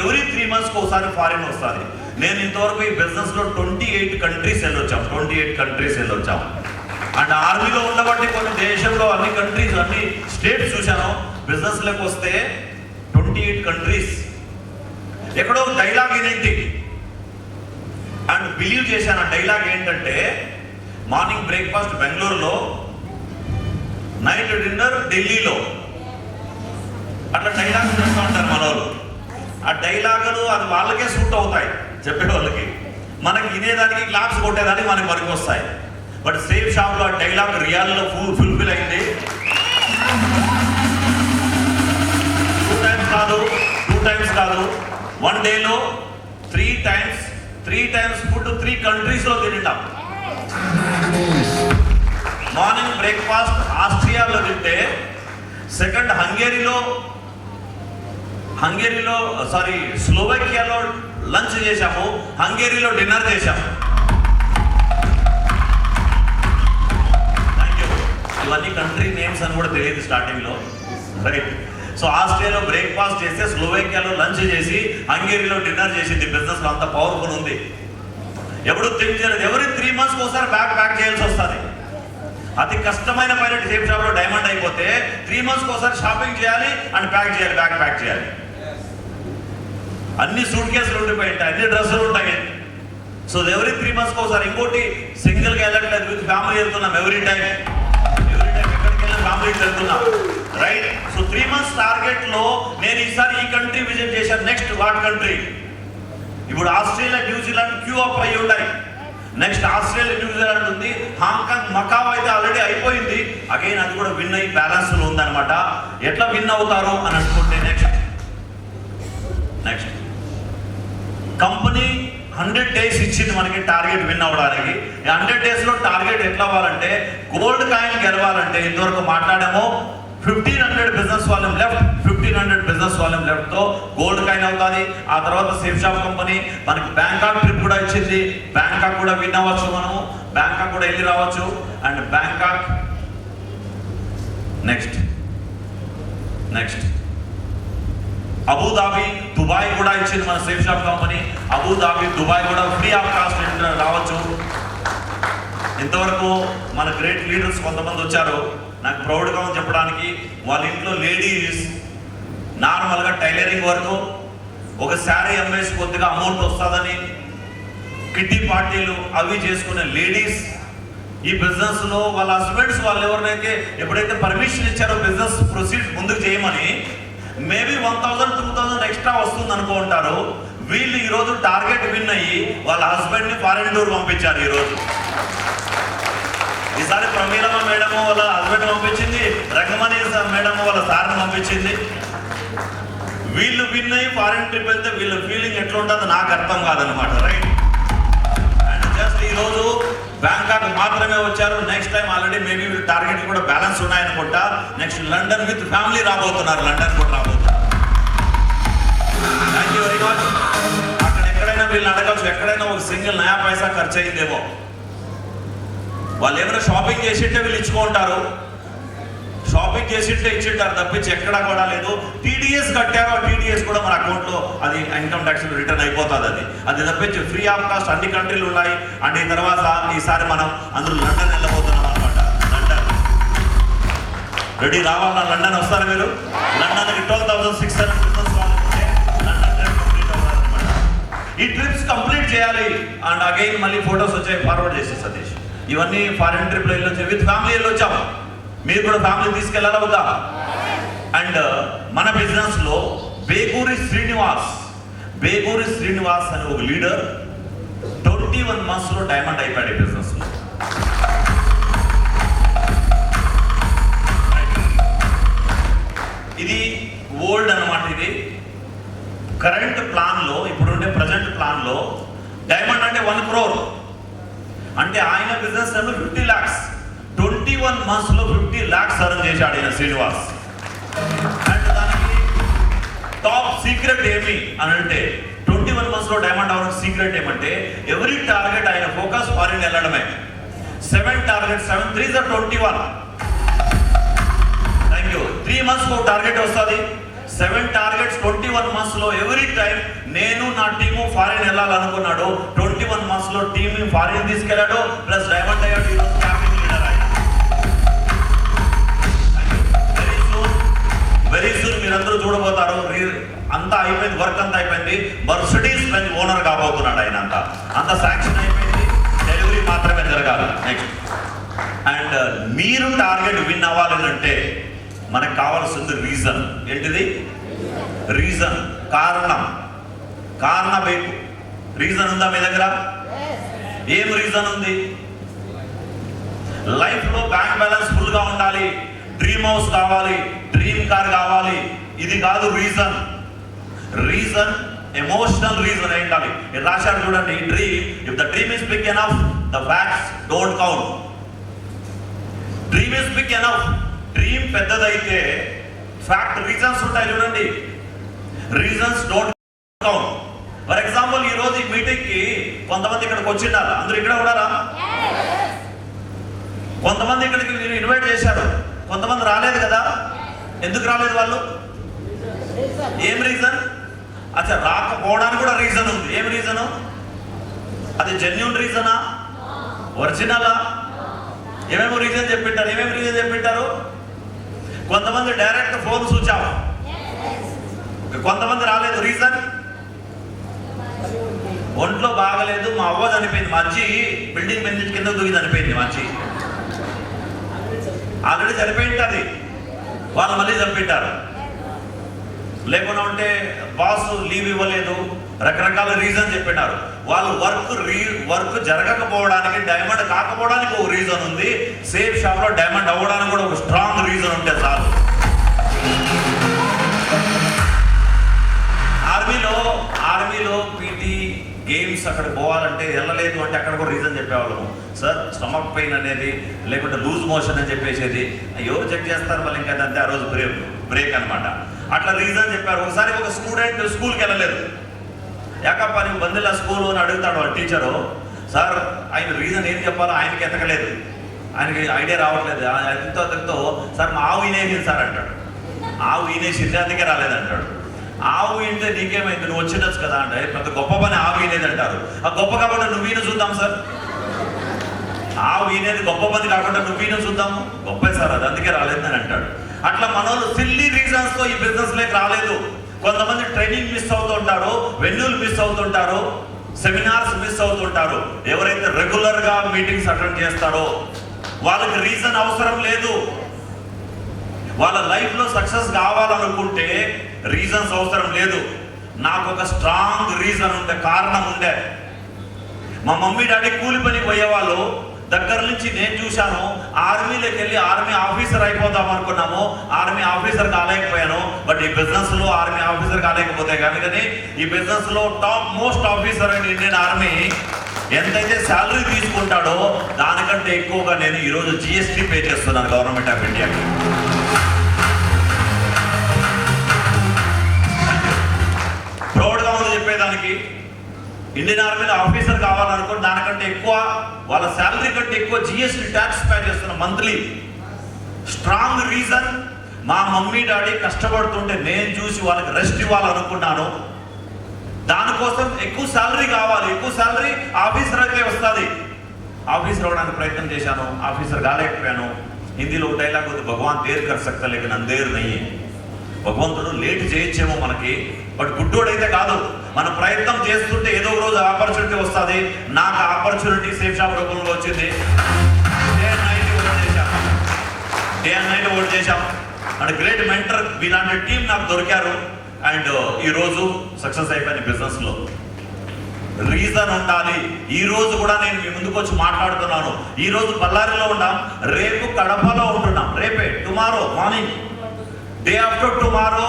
S1: ఎవ్రీ 3 monthsకి ఒకసారి ఫారిన్ వస్తుంది. నేను ఇంతవరకు ఈ బిజినెస్లో 28 కంట్రీస్ వెళ్ళొచ్చాం. అండ్ ఆర్మీలో ఉండబట్టి కొన్ని దేశంలో అన్ని కంట్రీస్, అన్ని స్టేట్స్ చూశాను. బిజినెస్లోకి వస్తే 28 కంట్రీస్. ఎక్కడో డైలాగ్ ఏంటి అండ్ బిలీవ్ చేశాను. ఆ డైలాగ్ ఏంటంటే, మార్నింగ్ బ్రేక్ఫాస్ట్ బెంగళూరులో, నైట్ డిన్నర్ ఢిల్లీలో. అట్లా డైలాగ్ చేస్తూ ఉంటారు మన వాళ్ళు. ఆ డైలాగులు అది వాళ్ళకే సూట్ అవుతాయి, చెప్పే వాళ్ళకి. మనకి వినేదానికి క్లాప్స్ కొట్టేదానికి మనకి పనికి వస్తాయి. బట్ సేఫ్ షాప్లో ఆ డైలాగ్ రియాల్లో ఫుల్ఫిల్ అయింది. 2 times కాదు 1 dayలో 3 times ఫుడ్ 3 కంట్రీస్లో తింటాం. మార్నింగ్ బ్రేక్ఫాస్ట్ ఆస్ట్రియాలో తింటే, సెకండ్ స్లోవేకియాలో లంచ్ చేశాము, హంగేరీలో డిన్నర్ చేశాము. ఇవన్నీ కంట్రీ నేమ్స్ అని కూడా తెలియదు స్టార్టింగ్లో, రైట్? సో ఆస్ట్రియాలో బ్రేక్ఫాస్ట్ చేస్తే, స్లోవేకియాలో లంచ్ చేసి, హంగేరీలో డిన్నర్ చేసింది. బిజినెస్లో అంత పవర్ఫుల్ ఉంది. ఎప్పుడు థింక్ చేయలేదు. ఎవరి 3 monthsకి ఒకసారి బ్యాక్ చేయాల్సి వస్తుంది. అతి కష్టమైన పైలట్ సేఫ్ షాప్లో డైమండ్ అయిపోతే 3 monthsకి ఒకసారి షాపింగ్ చేయాలి అండ్ ప్యాక్ చేయాలి. అన్ని సూట్ కేసులు ఉండిపోయి ఉంటాయి, అన్ని డ్రెస్సులు ఉంటాయి. సో ఎవరి 3 monthsకి ఒకసారి. ఇంకోటి, సింగిల్గా వెళ్ళట్లేదు, విత్ ఫ్యామిలీ వెళ్తున్నాం. ఎవ్రీ టైం ఎక్కడికి వెళ్ళిన ఫ్యామిలీ వెళ్తున్నాం, రైట్? సో 3 months టార్గెట్లో నేను ఈసారి ఈ కంట్రీ విజిట్ చేశాను. Next what country? ఇప్పుడు ఆస్ట్రేలియా, న్యూజిలాండ్ క్యూ అప్ అయ్యి ఉన్నాయి. నెక్స్ట్ ఆస్ట్రేలియా, న్యూజిలాండ్ ఉంది. హాంకాంగ్, మకావ్ అయితే ఆల్రెడీ అయిపోయింది. అగైన్ అది కూడా విన్ అయ్యి బ్యాలెన్స్లో ఉందన్నమాట. ఎట్లా విన్ అవుతారు అని అనుకుంటే, నెక్స్ట్ కంపెనీ 100 days ఇచ్చింది మనకి టార్గెట్ విన్ అవ్వడానికి. 100 daysలో టార్గెట్ ఎట్లా అవ్వాలంటే, గోల్డ్ కాయిన్ గెలవాలంటే ఇంతవరకు మాట్లాడామో 1500 business volume left, 1500 business volume లెఫ్ట్తో గోల్డ్ కాయిన్ అవుతుంది. ఆ తర్వాత సేఫ్ షాప్ కంపెనీ మనకి బ్యాంకాక్ ట్రిప్ కూడా ఇచ్చింది. బ్యాంకాక్ కూడా విన్ అవ్వచ్చు, మనము బ్యాంకాక్ కూడా వెళ్ళి రావచ్చు. And Bangkok next Abu Dhabi, Dubai కూడా ఇచ్చింది మన safe shop company. Abu Dhabi, Dubai కూడా ఫ్రీ ఆఫ్ కాస్ట్ రావచ్చు. ఇంతవరకు మన గ్రేట్ లీడర్స్ కొంతమంది వచ్చారు. నాకు ప్రౌడ్గా ఉంది చెప్పడానికి. వాళ్ళ ఇంట్లో లేడీస్ నార్మల్గా టైలరింగ్ వరకు ఒక శారీ అమ్మేసి కొద్దిగా అమౌంట్ వస్తుందని కిట్టి పార్టీలు అవి చేసుకునే లేడీస్ ఈ బిజినెస్లో వాళ్ళ హస్బెండ్స్ వాళ్ళు ఎవరినైతే ఎప్పుడైతే పర్మిషన్ ఇచ్చారో బిజినెస్ ప్రొసీడ్ ముందుకు చేయమని, మేబీ 1,000-2,000 ఎక్స్ట్రా వస్తుంది అనుకుంటారు. వీళ్ళు ఈరోజు టార్గెట్ విన్ అయ్యి వాళ్ళ హస్బెండ్ని ఫారెన్ టూర్ పంపించారు. ఈసారి ప్రమీలమ్మ మేడము వాళ్ళ హస్బెండ్ పంపించింది, రంగమణి మేడము వాళ్ళ సార్ని పంపించింది. వీళ్ళు విన్ అయ్యి ఫారెన్ ట్రిప్ వెళ్తే వీళ్ళ ఫీలింగ్ ఎట్లా ఉంటుందో నాకు అర్థం కాదనమాట, రైట్? అండ్ జస్ట్ ఈరోజు బ్యాంకాక్ మాత్రమే వచ్చారు. నెక్స్ట్ టైం ఆల్రెడీ మేబీ వీళ్ళు టార్గెట్ కూడా బ్యాలెన్స్ ఉన్నాయనుకుంటా. నెక్స్ట్ లండన్ విత్ ఫ్యామిలీ రాబోతున్నారు, లండన్ కూడా రాబోతున్నారు. Thank you very much. అక్కడ ఎక్కడైనా వీళ్ళని అడగచ్చు, ఎక్కడైనా ఒక సింగిల్ నయా పైసా ఖర్చు అయిందేమో. వాళ్ళు ఏమైనా షాపింగ్ చేసింటే వీళ్ళు ఇచ్చుకుంటారు, షాపింగ్ చేసింటే ఇచ్చింటారు తప్పించి ఎక్కడా కూడా లేదు. టీడీఎస్ కట్టారో టీడీఎస్ కూడా మన అకౌంట్లో అది ఇన్కమ్ ట్యాక్స్ రిటర్న్ అయిపోతుంది. అది తప్పించి ఫ్రీ ఆఫ్ కాస్ట్ అన్ని కంట్రీలు ఉన్నాయి. అండ్ ఈ తర్వాత ఈసారి మనం అందరూ లండన్ వెళ్ళబోతున్నాం అనమాట. లండన్ రెడీ రావాలా? లండన్ వస్తారా మీరు? లండన్కి 12,600 బిజినెస్ వాళ్ళు ఉంటే లండన్ ట్రిప్ కంప్లీట్ అవ్వాలన్నమాట. ఈ ట్రిప్స్ కంప్లీట్ చేయాలి. అండ్ అగైన్ మళ్ళీ ఫొటోస్ వచ్చాయి, ఫార్వర్డ్ చేసి సతీష్. ఇవన్నీ ఫారెన్ ట్రిప్లో వెళ్ళొచ్చాయి, విత్ ఫ్యామిలీ వెళ్ళొచ్చాం. మీరు కూడా ఫ్యామిలీ తీసుకెళ్ళాలా వద్దా? అండ్ మన బిజినెస్లో బేగూరి శ్రీనివాస్ అనే ఒక లీడర్ 21 monthsలో డైమండ్ అయిపోయాడు ఈ బిజినెస్లో. ఇది ఓల్డ్ అన్నమాట. ఇది కరెంట్ ప్లాన్లో, ఇప్పుడుండే ప్రజెంట్ ప్లాన్లో డైమండ్ అంటే 1 crore. అంటే ఆయన బిజినెస్ 50 lakhs. 21 monthsలో 50 lakhs అర్న్ చేశాడు ఆయన శ్రీనివాస్. అండ్ దానికి టాప్ సీక్రెట్ ఏమి అని అంటే 21 monthsలో డైమండ్ అవడానికి సీక్రెట్ ఏమంటే ఎవరీ టార్గెట్ ఆయన ఫోకస్ ఫారిన్ వెళ్ళడమే. 7 targets, 7 3s are 21. Thank you. 3 months target వస్తుంది. 7 targets 21 monthsలో ఎవ్రీ టైం నేను నా టీము ఫారిన్ వెళ్ళాలనుకున్నాడు. 21 monthsలో టీమ్ ఫారిన్ తీసుకెళ్ళాడు, ప్లస్ డైమండ్ అయ్యాడు. ఈరోజు క్యాప్టెన్ లీడర్ అయ్యాడు. వెరీ సూన్ మీరందరూ చూడబోతారు. అంతా అయిపోయింది, వర్క్ అంతా అయిపోయింది. మర్సిడీస్ బెంజ్ ఓనర్ కాబోతున్నాడు ఆయన. అంత శాంక్షన్ అయిపోయింది, డెలివరీ మాత్రమే జరగాలి. నెక్స్ట్ అండ్ మీరు టార్గెట్ విన్ అవ్వాలి అంటే మనకు కావాల్సింది రీజన్. ఏంటిది? రీజన్, కారణం ಬೇಕು. రీజన్ ఉందా మీ దగ్గర? ఏం రీజన్ ఉంది? లైఫ్లో బ్యాంక్ బ్యాలెన్స్ ఫుల్గా ఉండాలి, డ్రీమ్ హౌస్ కావాలి, డ్రీమ్ కార్ కావాలి. ఇది కాదు రీజన్. ఎమోషనల్ రీజన్ అయి ఉండాలి. రాశారు చూడండి, dream if the dream is big enough the facts don't count. Dream is big enough, dream పెద్దదైతే ఫ్యాక్ట్ రీజన్స్ ఉంటాయి చూడండి. Reasons don't count. For example ఈ రోజు ఈ మీటింగ్ కి కొంతమంది ఇక్కడికి వచ్చిండారా? అందరూ ఇక్కడ ఉన్నారా? కొంతమంది ఇక్కడికి మీరు ఇన్వైట్ చేశారు, కొంతమంది రాలేదు కదా. ఎందుకు రాలేదు వాళ్ళు? ఏం రీజన్? అచ్చా, రాకపోవడానికి కూడా రీజన్ ఉంది. ఏం రీజను? అది జెన్యూన్ రీజనా, ఒరిజినలా? ఏమేమో రీజన్ చెప్పింటారు. కొంతమంది డైరెక్ట్ ఫోన్ స్విచ్ ఆఫ్, కొంతమంది రాలేదు. రీజన్ ఒంట్లో బాగలేదు, మా అవ్వ చనిపోయింది, మా అచ్చి బిల్డింగ్ మీద కింద దూకి చనిపోయింది. మా అచ్చి ఆల్రెడీ చనిపోయింది, వాళ్ళు మళ్ళీ చంపింటారు. లేకుండా ఉంటే బాస్ లీవ్ ఇవ్వలేదు, రకరకాల రీజన్ చెప్పినారు. వాళ్ళు వర్క్ జరగకపోవడానికి, డైమండ్ కాకపోవడానికి ఒక రీజన్ ఉంది. సేఫ్ షాప్ లో డైమండ్ అవ్వడానికి కూడా ఒక స్ట్రాంగ్ రీజన్ ఉంటే చాలు. ఆర్మీలో పీటీ గేమ్స్ అక్కడ పోవాలంటే వెళ్ళలేదు అంటే అక్కడ కూడా రీజన్ చెప్పేవాళ్ళము. సార్ స్టమక్ పెయిన్ అనేది, లేకుంటే లూజ్ మోషన్ అని చెప్పేసేది. ఎవరు చెక్ చేస్తారు మళ్ళీ ఇంకా అంతే, ఆ రోజు బ్రేక్ అనమాట. అట్లా రీజన్ చెప్పారు. ఒకసారి ఒక స్టూడెంట్ స్కూల్కి వెళ్ళలేదు. యాకప్ప నీకు బందిలా స్కూల్ అని అడుగుతాడు వాళ్ళ టీచరు. సార్ ఆయన రీజన్ ఏం చెప్పాలో ఆయనకి ఎతకలేదు, ఆయనకి ఐడియా రావట్లేదు. ఎంతో సార్ మా ఆవు ఈనేసింది సార్ అంటాడు. ఆవు ఈనేసింది అందుకే రాలేదంటాడు. ఆవు ఇంటే నీకేమైంది, నువ్వు వచ్చిండొచ్చు కదా అంటే పెద్ద గొప్ప పని ఆవు ఈనేది అంటారు. ఆ గొప్ప కాబట్టి నువ్వు ఈయన చూద్దాం సార్. ఆవు ఈనేది గొప్ప పని కాకుండా నువ్వు ఈయన చూద్దాము, గొప్ప సార్ అది అందుకే రాలేదని అంటాడు. అట్లా మనోళ్ళు సిల్లీ రీజన్స్ తో ఈ బిజినెస్ లేక రాలేదు. కొంతమంది ట్రైనింగ్ మిస్ అవుతుంటారు, వెన్యూలు మిస్ అవుతుంటారు, సెమినార్స్ మిస్ అవుతుంటారు. ఎవరైతే రెగ్యులర్ గా మీటింగ్స్ అటెండ్ చేస్తారో వాళ్ళకి రీజన్ అవసరం లేదు. వాళ్ళ లైఫ్ లో సక్సెస్ కావాలనుకుంటే రీజన్స్ అవసరం లేదు. నాకు ఒక స్ట్రాంగ్ రీజన్ ఉండే, కారణం ఉండే. మా మమ్మీ డాడీ కూలి పనికి పోయేవాళ్ళు. దగ్గర నుంచి నేను చూశాను. ఆర్మీలోకి వెళ్ళి ఆర్మీ ఆఫీసర్ అయిపోదాం అనుకున్నాము, ఆర్మీ ఆఫీసర్ కాలేకపోయాను. బట్ ఈ బిజినెస్ లో ఆర్మీ ఆఫీసర్ కాలేకపోతే కానీ ఈ బిజినెస్ లో టాప్ మోస్ట్ ఆఫీసర్ అయిన ఇండియన్ ఆర్మీ ఎంతైతే శాలరీ తీసుకుంటాడో దానికంటే ఎక్కువగా నేను ఈరోజు జిఎస్టీ పే చేస్తున్నాను గవర్నమెంట్ ఆఫ్ ఇండియాకి. ప్రౌడ్గా ఉంది చెప్పేదానికి. ఇండియన్ ఆర్మీలో ఆఫీసర్ కావాలనుకోండి, దానికంటే ఎక్కువ వాళ్ళ శాలరీ కంటే ఎక్కువ జిఎస్టీ ట్యాక్స్ పే చేస్తున్న మంత్లీ. స్ట్రాంగ్ రీజన్, మా మమ్మీ డాడీ కష్టపడుతుంటే నేను చూసి వాళ్ళకి రెస్ట్ ఇవ్వాలనుకున్నాను. దానికోసం ఎక్కువ శాలరీ కావాలి. ఎక్కువ శాలరీ ఆఫీసర్ అయితే వస్తుంది. ఆఫీసర్ అవ్వడానికి ప్రయత్నం చేశాను, ఆఫీసర్ కాలేకపోయాను. హిందీలో ఒక డైలాగ్ ఉంది, భగవాన్ దేర్ కర్ సక్తా లేకిన్ అందేర్ నహీ. భగవంతుడు లేట్ చేయొచ్చేమో మనకి, బట్ గుడ్డోడైతే కాదు. మన ప్రయత్నం చేస్తుంటే ఏదో ఒక రోజు ఆపర్చునిటీ వస్తుంది. నాకు ఆపర్చునిటీ సేఫ్ షాప్ రూపంలో వచ్చింది. డే అండ్ నైట్ ఓట్ చేశాం అండ్ గ్రేట్ మెంటర్ ఇలాంటి టీం నాకు దొరికారు. అండ్ ఈరోజు సక్సెస్ అయిపోయిన బిజినెస్లో రీజన్ ఉండాలి. ఈ రోజు కూడా నేను మీ ముందుకు వచ్చి మాట్లాడుతున్నాను. ఈ రోజు బళ్ళారిలో ఉన్నాం, రేపు కడపలో ఉంటున్నాం. రేపే tomorrow morning, day after tomorrow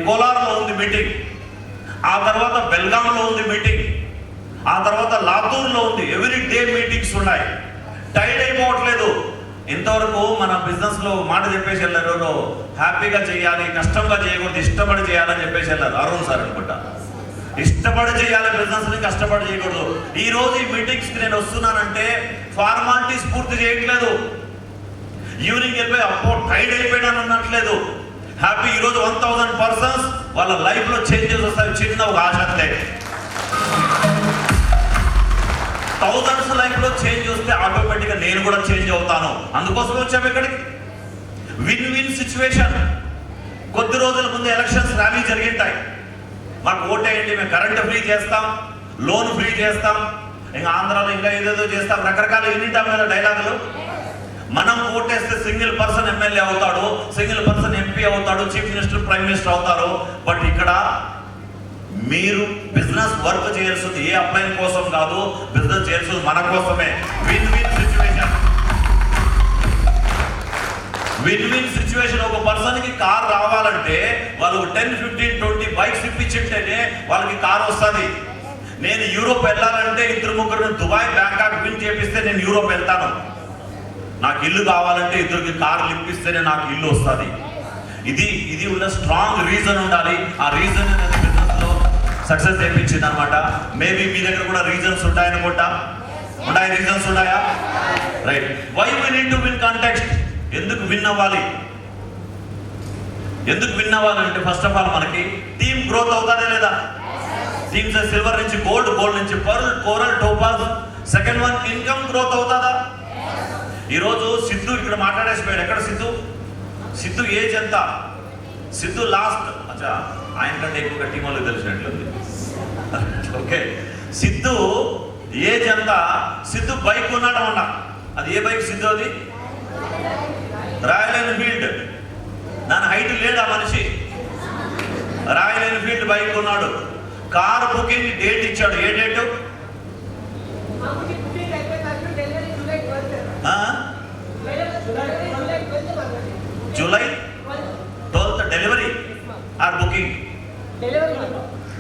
S1: కోలార్లో ఉంది మీటింగ్, ఆ తర్వాత బెల్గాంలో ఉంది మీటింగ్, ఆ తర్వాత లాతూర్లో ఉంది. ఎవ్రీ డే మీటింగ్స్ ఉన్నాయి. టైర్డ్ అయిపోవట్లేదు. ఇంతవరకు మన బిజినెస్ లో మాట చెప్పేసి వెళ్ళారు, హ్యాపీగా చేయాలి, కష్టంగా చేయకూడదు, ఇష్టపడి చేయాలని చెప్పేసి వెళ్ళారు. అరుణ్ సార్ అనుకుంటా, ఇష్టపడి చేయాలి బిజినెస్ ని, కష్టపడి చేయకూడదు. ఈ రోజు ఈ మీటింగ్స్ కి నేను వస్తున్నానంటే ఫార్మాలిటీస్ పూర్తి చేయట్లేదు. ఈవినింగ్ వెళ్ళిపోయి అప్పో టైర్డ్ అయిపోయినాను అన్నట్లేదు. హ్యాపీ. ఈరోజు 1000 పర్సన్స్ వాళ్ళ లైఫ్ లో చేంజెస్ వస్తాయి. చిన్న ఒక ఆశ అంతే. థౌజండ్స్ లైఫ్ లో చేంజ్ వస్తే ఆటోమేటిక్ గా నేను కూడా చేంజ్ అవుతాను. అందుకోసం వచ్చాము ఇక్కడికి. Win win situation. కొద్ది రోజుల ముందు ఎలక్షన్స్ ర్యాలీ జరిగింటాయి. మాకు ఓటేయండి, మేము కరెంట్ ఫ్రీ చేస్తాం, లోన్ ఫ్రీ చేస్తాం, ఇంకా ఆంధ్రాలో ఇంకా ఏదేదో చేస్తాం, రకరకాల ఎన్నింటాం కదా డైలాగులు. మనం ఓటేస్తే సింగిల్ పర్సన్ ఎమ్మెల్యే అవుతాడు, సింగిల్ పర్సన్ ఎంపీ అవుతాడు, చీఫ్ మినిస్టర్, ప్రైమ్ మినిస్టర్ అవుతారు. బట్ ఇక్కడ మీరు బిజినెస్ వర్క్ చేయాల్సింది ఏ అప్లైన్ కోసం కాదు, బిజినెస్ చేయాల్సింది మన కోసమే. Win win situation. Win win situation. ఒక పర్సన్ కి కార్ రావాలంటే వాళ్ళు 10, 15, 20 బైక్స్ ఇప్పించింటేనే వాళ్ళకి కార్ వస్తుంది. నేను యూరోప్ వెళ్ళాలంటే 2-3 దుబాయ్, బ్యాంకాక్ విన్ చేపిస్తే నేను యూరోప్ వెళ్తాను. నాకు ఇల్లు కావాలంటే 2 కార్లు ఇప్పిస్తేనే నాకు ఇల్లు వస్తుంది. ఇది ఉన్న స్ట్రాంగ్ రీజన్ ఉండాలి. ఆ రీజన్ అనేది బిజినెస్ లో సక్సెస్ చేయించింది అనమాట. మేబీ మీ దగ్గర కూడా రీజన్స్ ఉంటాయనుకుంటా. ఉంటాయి, రీజన్స్ ఉన్నాయా? Right. Why we need to win contest. ఎందుకు విన్ అవ్వాలి? ఎందుకు విన్ అవ్వాలంటే ఫస్ట్ ఆఫ్ ఆల్ మనకి టీమ్ గ్రోత్ అవుతానే లేదా? టీమ్స్ సిల్వర్ నుంచి గోల్డ్, గోల్డ్ నుంచి pearl, coral, topaz. Second one income growth అవుతుందా? ఈరోజు సిద్ధు ఇక్కడ మాట్లాడేసిపోయాడు. ఎక్కడ సిద్ధు ఏజ్ ఎంత? సిద్ధు లాస్ట్ ఆయన కంటే ఎక్కువ టీం వాళ్ళకి తెలిసినట్లుంది. ఓకే, సిద్ధు ఏజ్ ఎంత? సిద్ధు బైక్ ఉన్నాడు అన్న. అది ఏ బైక్ సిద్ధు? అది రాయల్ ఎన్ఫీల్డ్. దాని హైట్ లేడు ఆ మనిషి. రాయల్ ఎన్ఫీల్డ్ బైక్ ఉన్నాడు. కార్ బుకింగ్ డేట్ ఇచ్చాడు. ఏ date? July 12th delivery or booking?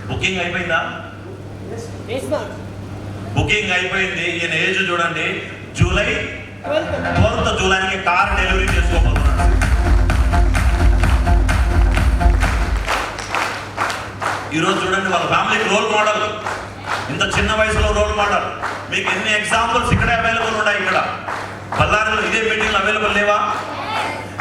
S1: Booking అయిపోయిందా? బుకింగ్ అయిపోయింది. ఈయన ఏజ్ చూడండి, జూలై 12th జూలైకి కార్ డెలివరీ చేసుకోబోతున్నాడు. ఈరోజు చూడండి, వాళ్ళ ఫ్యామిలీకి రోల్ మోడల్. ఇంత చిన్న వయసులో రోల్ మోడల్. మీకు ఎన్ని ఎగ్జాంపుల్స్ ఇక్కడే అవైలబుల్ ఉన్నాయి. ఇక్కడ బళ్ళారిలో ఇదే మీటింగ్లు అవైలబుల్ లేవా?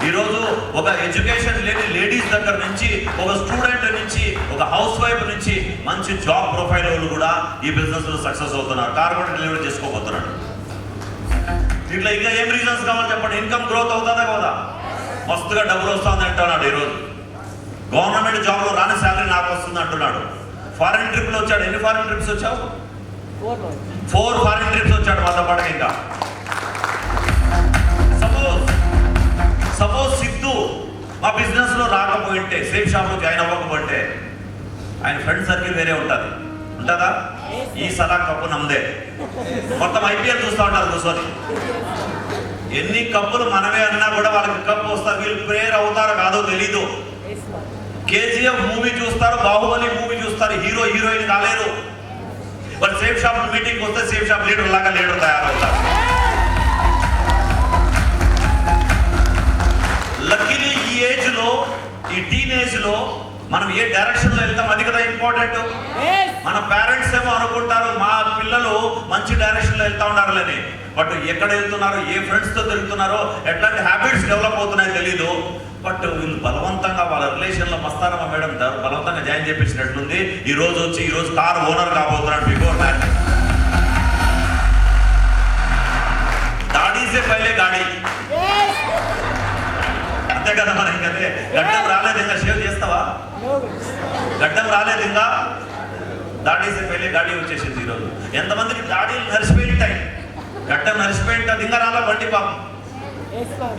S1: ఈరోజు ఒక ఎడ్యుకేషన్ లేని లేడీస్ దగ్గర నుంచి, ఒక స్టూడెంట్ నుంచి, ఒక హౌస్ వైఫ్ నుంచి మంచి జాబ్ ప్రొఫైల్ వాళ్ళు కూడా ఈ బిజినెస్ లో సక్సెస్ అవుతున్నారు. కార్ కూడా డెలివరీ చేసుకోబోతున్నాడు. ఇట్లా ఇంకా ఏం రీజన్స్ కావాలి చెప్పండి? ఇన్కమ్ గ్రోత్ అవుతుందా కదా? మస్తుగా డబ్బులు వస్తుంది అంటున్నాడు. ఈరోజు గవర్నమెంట్ జాబ్ లో రాని శాలరీ నాకు వస్తుంది అంటున్నాడు. ఫారెన్ ట్రిప్ లో వచ్చాడు. ఎన్ని ఫారెన్ ట్రిప్స్ వచ్చావు? 4 ఫారెన్ ట్రిప్స్ వచ్చాడు మాతో పాటు. ఇంకా సపోజ్ సిద్ధు మా బిజినెస్ లో రాకపోయింటే, సేఫ్ షాప్ లో జాయిన్ అవ్వకపోతే, ఆయన ఫ్రెండ్ సర్కిల్ వేరే ఉంటుంది. ఉంటుందా? ఈ సలా కప్పు నమ్మదే. మొత్తం ఐపీఎల్ చూస్తూ ఉంటారు కూర్చొని. ఎన్ని కప్పులు మనమే అన్నా కూడా వాళ్ళకి కప్పు వస్తారు. వీళ్ళు ప్రేయర్ అవుతారో కాదో తెలీదు. కేజీఎఫ్ మూవీ చూస్తారు, బాహుబలి మూవీ చూస్తారు, హీరో హీరోయిన్ కాలేరు. వాళ్ళు సేఫ్ షాప్ మీటింగ్ వస్తే సేఫ్ షాప్ లీడర్ లాగా లీడర్ తయారవుతారు. లక్కీలీ ఈ ఏజ్ లో, ఈ టీనేజ్ లో మనం ఏ డైరెక్షన్ లో వెళ్తాం అది కదా ఇంపార్టెంట్. మన పేరెంట్స్ ఏమో అనుకుంటారు మా పిల్లలు మంచి డైరెక్షన్ లో వెళ్తా ఉండాలని. బట్ ఎక్కడ వెళ్తున్నారో, ఏ ఫ్రెండ్స్ తో తిరుగుతున్నారో, ఎట్లాంటి హ్యాబిట్స్ డెవలప్ అవుతున్నాయో తెలీదు. బట్ వీళ్ళు బలవంతంగా వాళ్ళ రిలేషన్ లో మస్తానమ్మ మేడం బలవంతంగా జాయిన్ చేపించినట్లుంది. ఈ రోజు car owner కాబోతున్నాడు. Before marriage Dadhi సే పహలే గాడి. అంతే కదా మరి. ఇంకదే గడ్డం రాలేదు ఇంకా షేవ్ చేస్తావా? గడ్డం రాలేదు ఇంకా, దాడేసి పెళ్ళి దాడి వచ్చేసింది ఈరోజు. ఎంతమందికి దాడీలు నరిసిపోయిన టైం, గడ్డం నరిసిపోయింట అది ఇంకా రాలా బండి పాపం.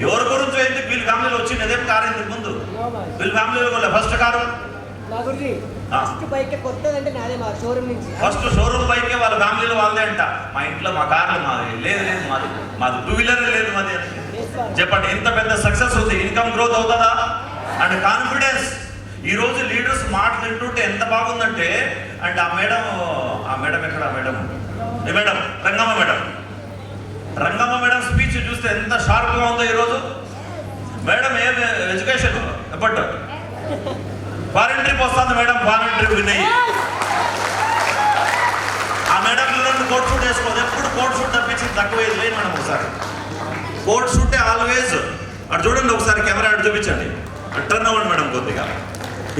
S1: ఎవరి గురించి ఎందుకు వీళ్ళ ఫ్యామిలీలో వచ్చింది అదేం కారు ఎందుకు ముందు వీళ్ళ ఫ్యామిలీలో ఫస్ట్ కారు ఫస్ట్ షోరూమ్ బైకే వాళ్ళ ఫ్యామిలీలో వాళ్ళదే అంట. మా ఇంట్లో మా కార్లు మాది లేదు, మాది 2 వీలర్ లేదు మాది. చెప్పండి, ఇంత పెద్ద సక్సెస్ ఉంది, ఇన్కమ్ గ్రోత్ అవుతుందా? And confidence. ఈ రోజు లీడర్స్ మాటలు వింటుంటే ఎంత బాగుందంటే, అండ్ ఆ మేడం ఎక్కడ మేడం రంగమ్మ మేడం స్పీచ్ చూస్తే ఎంత షార్ప్ గా ఉందో ఈరోజు. మేడం ఏం ఎడ్యుకేషన్ బట్ ఫారెన్ ట్రిప్ వస్తుంది మేడం, ఫారెన్ ట్రిప్ వినయ్. ఆ మేడం కోట్ షూట్ వేసుకోదు, ఎప్పుడు కోట్ షూట్ తప్పించింది తక్కువ లేదు మేడం. ఒకసారి కోట్ షూటే ఆల్వేజ్. అటు చూడండి ఒకసారి కెమెరా అటు చూపించండి, టర్న్ అవ్వండి మేడం కొద్దిగా.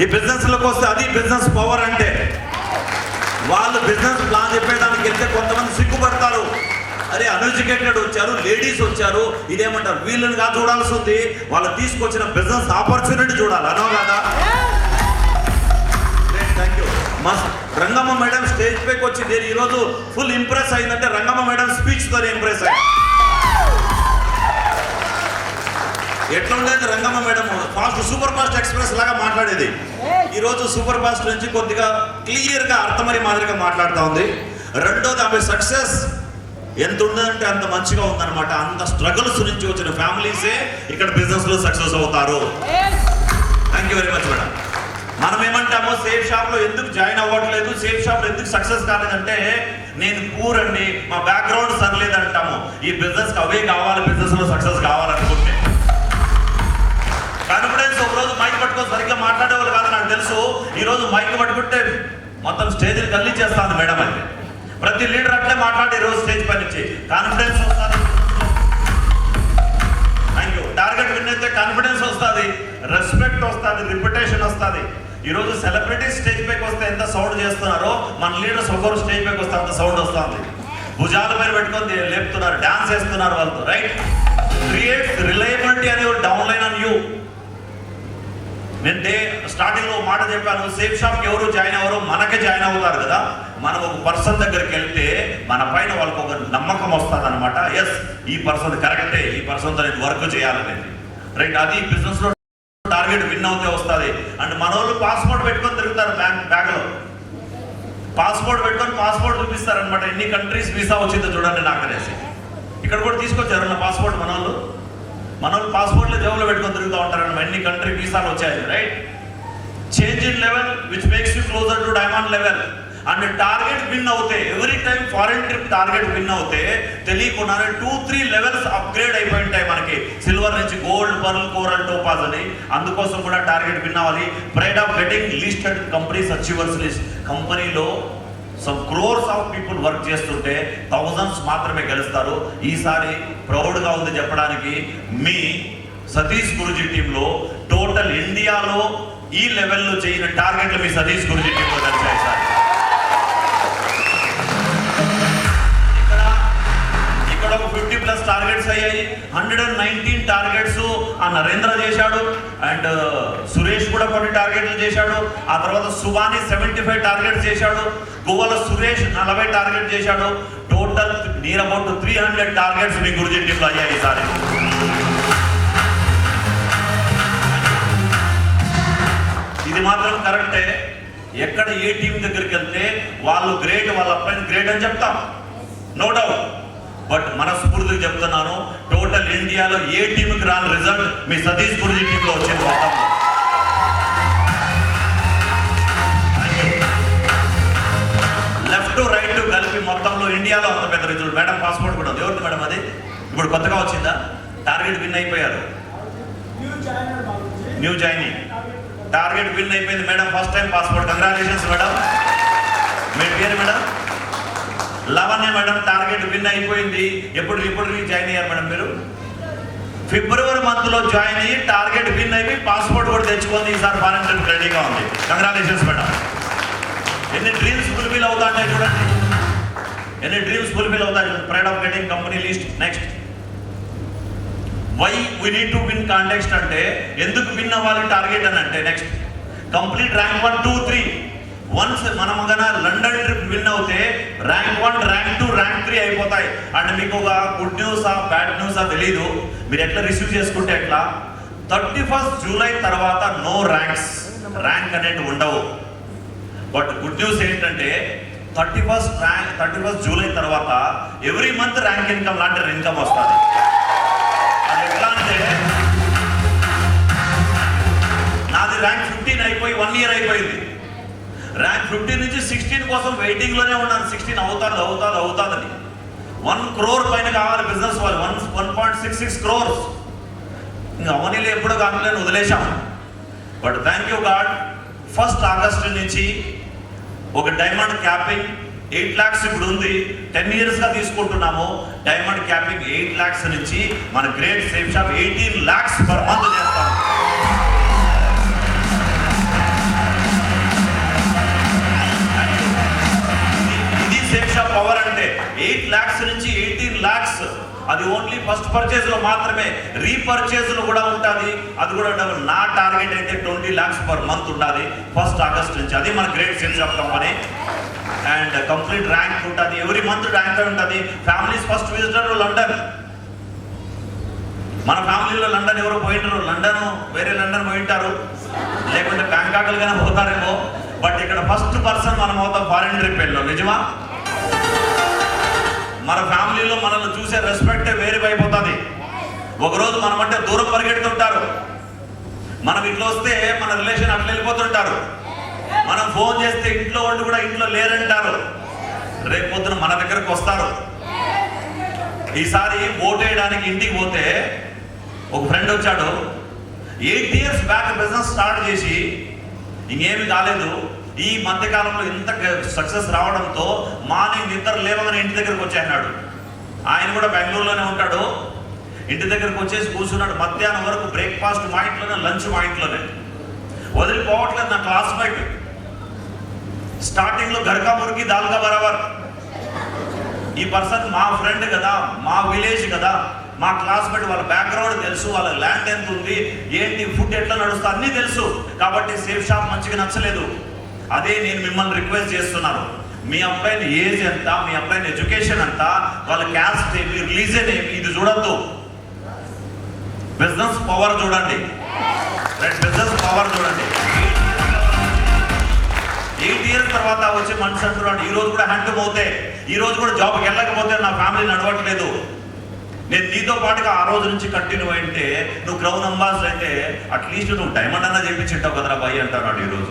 S1: ఈ బిజినెస్లోకి వస్తే అది బిజినెస్ పవర్ అంటే. వాళ్ళు బిజినెస్ ప్లాన్ చెప్పేదానికి వెళ్తే కొంతమంది సిగ్గుపడతారు. అరే అన్ఎడ్యుకేటెడ్ వచ్చారు, లేడీస్ వచ్చారు, ఇదేమంటారు, వీళ్ళని కాదు చూడాల్సి ఉంది, వాళ్ళు తీసుకొచ్చిన బిజినెస్ ఆపర్చునిటీ చూడాలి, అనో కదా. Thank you. మా రంగమ్మ మేడం స్టేజ్ పైకి వచ్చింది ఈరోజు ఫుల్ ఇంప్రెస్ అయిందంటే రంగమ్మ మేడం స్పీచ్ తోనే ఇంప్రెస్ అయింది. ఎట్లా ఉండేది Rangamma madam? Super fast express లాగా మాట్లాడేది. ఈరోజు సూపర్ ఫాస్ట్ నుంచి కొద్దిగా క్లియర్గా అర్థమయ్యే మాదిరిగా మాట్లాడుతూ ఉంది. రెండోది ఆమె సక్సెస్ ఎంత ఉందంటే అంత మంచిగా ఉందన్నమాట. అంత స్ట్రగుల్స్ నుంచి వచ్చిన ఫ్యామిలీసే ఇక్కడ బిజినెస్ లో సక్సెస్ అవుతారు. Thank you very much madam. మనం ఏమంటామో సేఫ్ షాప్ లో ఎందుకు జాయిన్ అవ్వట్లేదు, సేఫ్ షాప్ లో ఎందుకు సక్సెస్ కాలేదంటే నేను పూర్ అండి, మా బ్యాక్గ్రౌండ్ సరిలేదు అంటాము. ఈ బిజినెస్ అవే కావాలి, బిజినెస్ లో సక్సెస్ కావాలనుకుంటే. కాన్ఫిడెన్స్. ఒక రోజు మైక్ పట్టుకొని సరిగ్గా మాట్లాడేవాళ్ళు కాదు నాకు తెలుసు. ఈ రోజు మైక్ పట్టుకుంటే మొత్తం స్టేజ్ కల్లి చేస్తాను మేడం. అయితే ప్రతి లీడర్ అట్లే మాట్లాడి రోజు స్టేజ్ పై నుంచి కాన్ఫిడెన్స్ వస్తుంది. Thank you. టార్గెట్ విన్ అయితే కాన్ఫిడెన్స్ వస్తుంది, రెస్పెక్ట్ వస్తుంది, రిప్యుటేషన్ వస్తుంది. ఈరోజు సెలబ్రిటీస్ స్టేజ్ పైకి వస్తే ఎంత సౌండ్ చేస్తున్నారో మన లీడర్స్ ఒకరు స్టేజ్ పైకి వస్తే అంత సౌండ్ వస్తుంది. భుజాల పైన పెట్టుకొని లేపుతున్నారు, డాన్స్ చేస్తున్నారు వాళ్ళతో. రైట్. క్రియేట్ రిలయబిలిటీ అనే డౌన్ లైన్ ఆన్ యూ. నేను స్టార్టింగ్ లో మాట చెప్పాను, సేఫ్ షాప్కి ఎవరు జాయిన్ అవ్వరు, మనకే జాయిన్ అవుతారు కదా. మనం ఒక పర్సన్ దగ్గరికి వెళ్తే మన పైన వాళ్ళకి ఒక నమ్మకం వస్తుంది అనమాట. ఎస్, ఈ పర్సన్ కరెక్టే, ఈ పర్సన్తో నేను వర్క్ చేయాలనేది. రైట్. అది బిజినెస్ లో టార్గెట్ విన్ అవుతే వస్తుంది. అండ్ మన వాళ్ళు పాస్పోర్ట్ పెట్టుకొని తిరుగుతారు బ్యాగ్ లో. పాస్పోర్ట్ పెట్టుకొని పాస్పోర్ట్ చూపిస్తారు అనమాట. ఎన్ని కంట్రీస్ వీసా వచ్చిందో చూడండి నాకు అనేసి. ఇక్కడ కూడా తీసుకొచ్చారు నా పాస్పోర్ట్. మన వాళ్ళు పాస్పోర్ట్లో జేబులో పెట్టుకొని తిరుగుతూ ఉంటారు. ఎన్ని కంట్రీ వీసాలు వచ్చాయి. Right. Change in level which makes you closer to diamond level. And target win అవుతే every time foreign trip target win అవుతే తెలియకుండానే 2-3 లెవెల్స్ అప్గ్రేడ్ అయిపోయి ఉంటాయి మనకి. సిల్వర్ నుంచి గోల్డ్, పర్ల్, కోరల్, టోపాజ్ అని. అందుకోసం కూడా టార్గెట్ విన్ అవ్వాలి. Pride of getting listed companies achievers list. కంపెనీలో some crores of people work చేస్తుంటే థౌజండ్స్ మాత్రమే గెలుస్తారు. ఈసారి ప్రౌడ్గా ఉంది చెప్పడానికి, మీ సతీష్ గురుజీ టీంలో టోటల్ ఇండియాలో ఈ లెవెల్లో చేయని టార్గెట్లు మీ సతీష్ గురుజీ టీంలో కలిసాయి సార్. ఇక్కడ ఒక 50+ టార్గెట్స్ అయ్యాయి. 119 టార్గెట్స్ ఆ నరేంద్ర చేశాడు. అండ్ సురేష్ కూడా కొన్ని టార్గెట్లు చేశాడు. ఆ తర్వాత సుబాని 75 టార్గెట్స్ చేశాడు. గోవాల సురేష్ 40 టార్గెట్ చేశాడు. టోటల్ నియర్ అబౌట్ 300 టార్గెట్స్ మీ గురుజీ టీంలో అయ్యాయి ఈసారి. ఇది మాత్రం కరెక్టే. ఎక్కడ ఏ టీం దగ్గరికి వెళ్తే వాళ్ళు గ్రేట్, వాళ్ళ అబ్బాయిని గ్రేట్ అని చెప్తాం, నో డౌట్. బట్ మనస్ఫూర్తిగా చెప్తున్నాను, టోటల్ ఇండియాలో ఏ టీంకి రాని రిజల్ట్ మీ సతీష్ గురుజీ టీంలో వచ్చింది మొత్తం. లెఫ్ట్ రైట్ కలిపి మొత్తంలో ఇండియాలో అంత పెద్ద రిజల్ట్. మేడం పాస్పోర్ట్ కూడా ఉంది. ఎవరిది మేడం అది? ఇప్పుడు కొత్తగా వచ్చిందా? టార్గెట్ విన్ అయిపోయారు. న్యూ జాయినింగ్ టార్గెట్ విన్ అయిపోయింది madam. First time passport. Congratulations madam. మీ పేరు madam? Lavanya madam. Target win అయిపోయింది. ఎప్పుడు జాయిన్ అయ్యారు మేడం మీరు? ఫిబ్రవరి మంత్ లో జాయిన్ అయ్యి టార్గెట్ విన్ అయిపోయి పాస్పోర్ట్ కూడా తెచ్చుకుంది. ఈసారి ఫారెన్ ట్రిప్ రెడీగా ఉంది. Congratulations madam. ఎన్ని డ్రీమ్స్ ఫుల్ఫిల్ అవుతాయి చూడండి, ఎన్ని డ్రీమ్స్ ఫుల్ఫిల్ అవుతాయి. Pride of getting company list. Next why we need to win context అంటే ఎందుకు విన్ అవ్వాలి టార్గెట్ అని అంటే నెక్స్ట్ కంప్లీట్ ర్యాంక్ 1, 2, 3. వన్స్ మనం కన్నా లండన్ ట్రిప్ విన్ అవుతే ర్యాంక్ 1, ర్యాంక్ 2, ర్యాంక్ 3 అయిపోతాయి. అండ్ మీకు ఒక గుడ్ న్యూసా బ్యాడ్ న్యూసా తెలీదు, మీరు ఎట్లా రిసీవ్ చేసుకుంటే ఎట్లా. 31st జూలై తర్వాత నో ర్యాంక్ అనేది ఉండవు. బట్ గుడ్ న్యూస్ ఏంటంటే 31st జూలై తర్వాత ఎవ్రీ మంత్ ర్యాంక్ ఇన్కమ్ లాంటి ఇన్కమ్ వస్తుంది. అది ఎట్లా అంటే నాది ర్యాంక్ 15 అయిపోయి 1 year అయిపోయింది. ర్యాంక్ 15 నుంచి 16 కోసం వెయిటింగ్ లోనే ఉన్నాను. 16 అవుతాదని 1 crore పైన కావాలి బిజినెస్ వాళ్ళు. 1.66 crores. ఇంకా అవనీలో ఎప్పుడో కాకుండా వదిలేశాం. But thank you god, 1st August నుంచి ఒక డైమండ్ క్యాపింగ్ 8 lakhs ఇప్పుడు ఉంది. 10 years గా తీసుకుంటున్నాము. డైమండ్ క్యాపింగ్ 8 lakhs నుంచి మన great safe shop 18 lakhs per month చేస్తాం. ఇది సేఫ్ షాప్ పవర్ అంటే 8 lakhs నుంచి 18 lakhs. అది ఓన్లీ ఫస్ట్ పర్చేజ్ లో మాత్రమే. రీపర్చేజ్ లో కూడా ఉంటుంది. అది కూడా డబుల్. నా టార్గెట్ అయితే 20 lakhs పర్ మంత్ ఉండాలి 1st ఆగస్ట్ నుంచి. అది మన great safe shop company. And complete rank ఉంటుంది. ఎవ్రీ మంత్ ర్యాంక్ ఉంటుంది. Families first visitor London. మన ఫ్యామిలీలో లండన్ ఎవరో పోయింటారు. వేరే లండన్ పోయింటారు, లేకుంటే బ్యాంకాక్లు కానీ పోతారేమో. బట్ ఇక్కడ ఫస్ట్ పర్సన్ మనం అవుతాం ఫారెన్ ట్రిప్ వెళ్ళాం. నిజమా? మన ఫ్యామిలీలో మనల్ని చూసే రెస్పెక్టే వేరే అయిపోతుంది. ఒకరోజు మనమంటే దూరం పరిగెడుతుంటారు. మనం ఇట్లా వస్తే మన రిలేషన్ అట్లా వెళ్ళిపోతుంటారు. మనం ఫోన్ చేస్తే ఇంట్లో వాళ్ళు కూడా ఇంట్లో లేరంటారు. రేపు పొద్దున మన దగ్గరకు వస్తారు. ఈసారి ఓట్ వేయడానికి ఇంటికి పోతే ఒక ఫ్రెండ్ వచ్చాడు. 8 years బ్యాక్ బిజినెస్ స్టార్ట్ చేసి ఇంకేమి కాలేదు. ఈ మధ్యకాలంలో ఇంత సక్సెస్ రావడంతో మార్నింగ్ నిద్ర లేవగానే ఇంటి దగ్గరకు వచ్చేసినాడు. ఆయన కూడా బెంగళూరులోనే ఉంటాడు. ఇంటి దగ్గరకు వచ్చేసి కూర్చున్నాడు. మధ్యాహ్నం వరకు బ్రేక్ఫాస్ట్ మా ఇంట్లోనే, లంచ్ మా ఇంట్లోనే. వదిలిపోవట్లేదు నా క్లాస్మేట్. స్టార్టింగ్ లో గర్కా మురికి దాల్గా బరాబర్. ఈ పర్సన్ మా ఫ్రెండ్ కదా, మా విలేజ్ కదా, మా క్లాస్మేట్. వాళ్ళ బ్యాక్గ్రౌండ్ తెలుసు, వాళ్ళ ల్యాండ్ ఎంత ఉంది, ఏంటి ఫుడ్ ఎట్లా నడుస్తా అన్నీ తెలుసు. కాబట్టి సేఫ్ షాప్ మంచిగా నచ్చలేదు. అదే నేను మిమ్మల్ని రిక్వెస్ట్ చేస్తున్నాను. మీ అబ్బాయిని ఏజ్ ఎంత, మీ అబ్బాయిని ఎడ్యుకేషన్ ఎంత, వాళ్ళ క్యాస్ట్ ఏమి, రిలీజన్ ఏమి, ఇది చూడద్దు. బిజినెస్ పవర్ చూడండి. బిజినెస్ పవర్ చూడండి. 8 years తర్వాత వచ్చి మనిషి అంటున్నాడు ఈ రోజు కూడా హ్యాండ్ పోతే, ఈ రోజు కూడా జాబ్కి వెళ్ళకపోతే నా ఫ్యామిలీ నడవట్లేదు. నేను నీతో పాటుగా ఆ రోజు నుంచి కంటిన్యూ అయితే నువ్వు క్రౌన్ అంబాసిడర్ అయితే అట్లీస్ట్ నువ్వు డైమండ్ అన్నా చేయించుంటావు కదరా బాయ్ అంటున్నాడు.